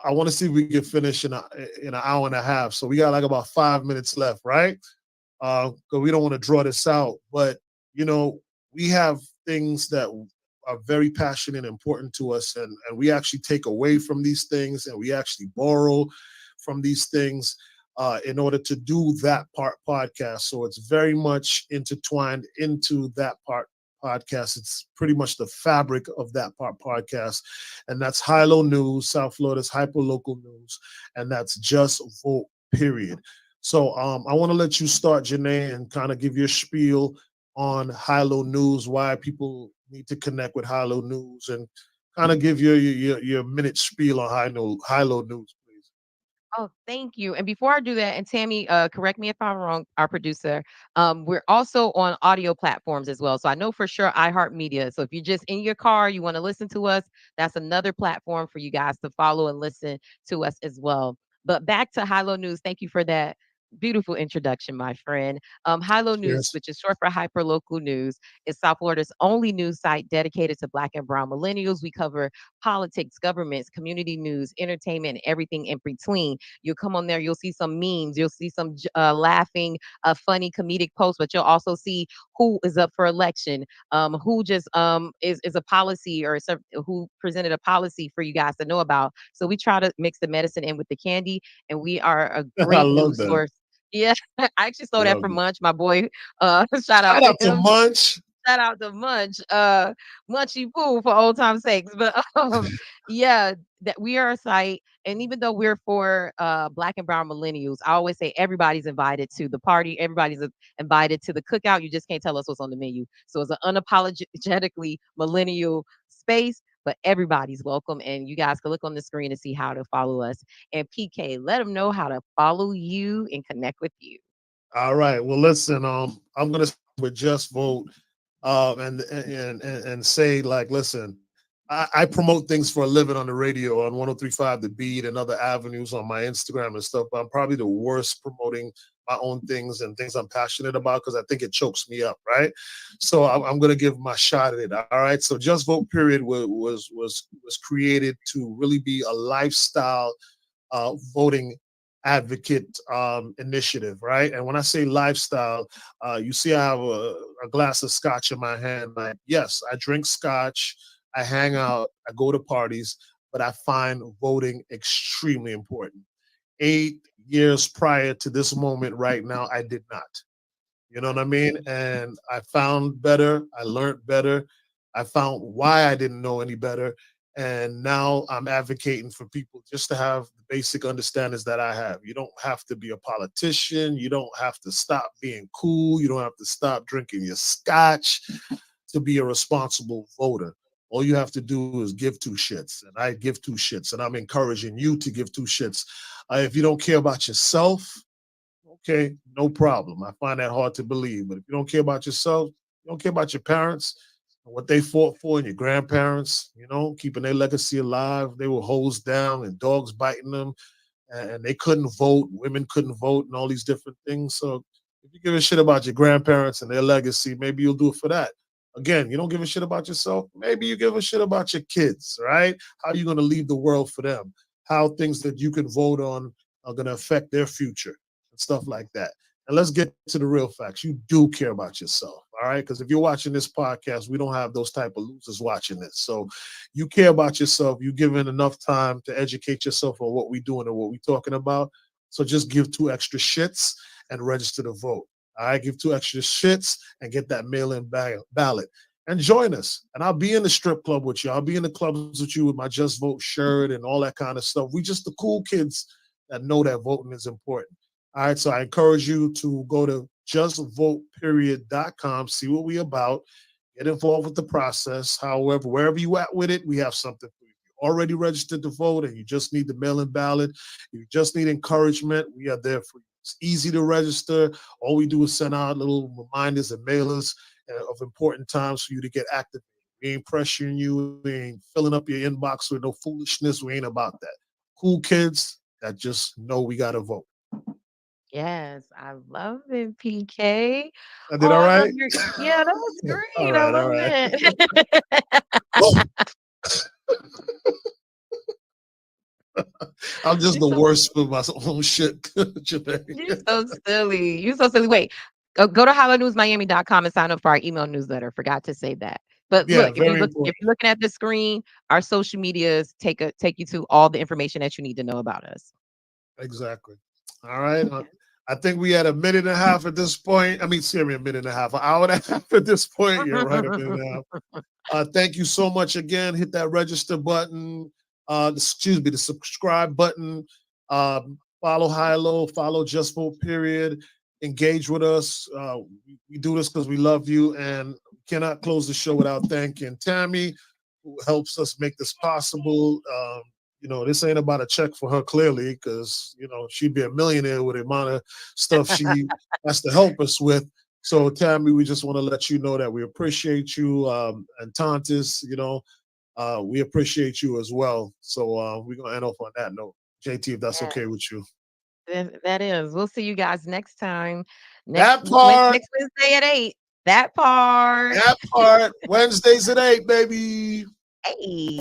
I want to see if we can finish in an hour and a half. So we got like about 5 minutes left, right? Because we don't want to draw this out. But we have things that are very passionate and important to us, and we actually take away from these things, and we actually borrow from these things in order to do That Part podcast. So it's very much intertwined into That Part podcast. It's pretty much the fabric of That Part podcast, and that's high-low news, South Florida's hyper-local news, and that's just vote, period. So I want to let you start, Janae, and kind of give your spiel on high-low news, why people need to connect with high-low news, and kind of give your minute spiel on high-low news, please. Oh, thank you. And before I do that, and Tammy, correct me if I'm wrong, our producer, we're also on audio platforms as well. So I know for sure iHeartMedia. So if you're just in your car, you want to listen to us, that's another platform for you guys to follow and listen to us as well. But back to High Low News. Thank you for that beautiful introduction, my friend. High Low News, Yes. which is short for Hyper Local News, is South Florida's only news site dedicated to Black and Brown millennials. We cover politics, governments, community news, entertainment, and everything in between. You'll come on there, you'll see some memes, you'll see some laughing, funny comedic posts, but you'll also see who is up for election, who just is a policy or who presented a policy for you guys to know about. So we try to mix the medicine in with the candy, and we are a I great love news that. source. Yeah, I actually stole that Love from it. Munch, my boy. Shout out Shout to out to him. Munch. Shout out to Munch, Munchy Poo for old time's sakes. But yeah, that we are a site, and even though we're for Black and Brown millennials, I always say everybody's invited to the party, everybody's invited to the cookout. You just can't tell us what's on the menu. So it's an unapologetically millennial space, but everybody's welcome. And you guys can look on the screen to see how to follow us. And PK, let them know how to follow you and connect with you. All right. Well, listen. I'm gonna start with Just Vote, and say like, listen, I promote things for a living on the radio on 103.5 The Beat and other avenues on my Instagram and stuff. But I'm probably the worst promoting my own things and things I'm passionate about because I think it chokes me up, right? So I'm gonna give my shot at it. All right. So Just Vote period was created to really be a lifestyle voting advocate initiative, right? And when I say lifestyle, you see I have a glass of scotch in my hand. Like, yes, I drink scotch, I hang out, I go to parties, but I find voting extremely important. 8 years prior to this moment right now, I did not. You know what I mean? And I found better. I learned better. I found why I didn't know any better. And now I'm advocating for people just to have the basic understandings that I have. You don't have to be a politician. You don't have to stop being cool. You don't have to stop drinking your scotch to be a responsible voter. All you have to do is give 2 shits. And I give 2 shits. And I'm encouraging you to give 2 shits. If you don't care about yourself, okay, no problem. I find that hard to believe. But if you don't care about yourself, you don't care about your parents and what they fought for and your grandparents, keeping their legacy alive. They were hosed down and dogs biting them and they couldn't vote. Women couldn't vote and all these different things. So if you give a shit about your grandparents and their legacy, maybe you'll do it for that. Again, you don't give a shit about yourself. Maybe you give a shit about your kids, right? How you going to leave the world for them? How things that you can vote on are going to affect their future and stuff like that. And let's get to the real facts. You do care about yourself, all right? Because if you're watching this podcast, we don't have those type of losers watching this. So you care about yourself. You're given enough time to educate yourself on what we're doing and what we're talking about. So just give 2 extra shits and register to vote. All right, give 2 extra shits and get that mail-in ballot. And join us. And I'll be in the strip club with you. I'll be in the clubs with you with my Just Vote shirt and all that kind of stuff. We just the cool kids that know that voting is important. All right, so I encourage you to go to justvoteperiod.com, see what we about, get involved with the process. However, wherever you at with it, we have something for you. You're already registered to vote and you just need the mail-in ballot. You just need encouragement. We are there for you. It's easy to register. All we do is send out little reminders and mailers of important times for you to get active. We ain't pressuring you. We ain't filling up your inbox with no foolishness. We ain't about that. Cool kids that just know we got to vote. Yes, I love it, PK. I did all I love right? your yeah, that was All great. I right, all love right. it. I'm just You're the so worst for my own shit. Janae. you're so silly. You're so silly. Wait, go to hollanewsmiami.com and sign up for our email newsletter. Forgot to say that. But Yeah, look, if very important. you're looking at the screen, our social medias take you to all the information that you need to know about us. Exactly. All right. I think we had a minute and a half at this point. I mean, seriously, a minute and a half, an hour and a half at this point. You're right, a minute and a half. Thank you so much again. Hit that register button. The subscribe button. Follow High Low. Follow Just Vote Period. Engage with us. We do this because we love you, and cannot close the show without thanking Tammy, who helps us make this possible. This ain't about a check for her clearly, because she'd be a millionaire with the amount of stuff she has to help us with. So Tammy, we just want to let you know that we appreciate you, and Tantis, we appreciate you as well. So we're gonna end off on that note. JT, if that's Yeah, okay with you. that is. We'll see you guys next time. That part, Next Wednesday at 8. That part. Wednesdays at 8, baby. Hey.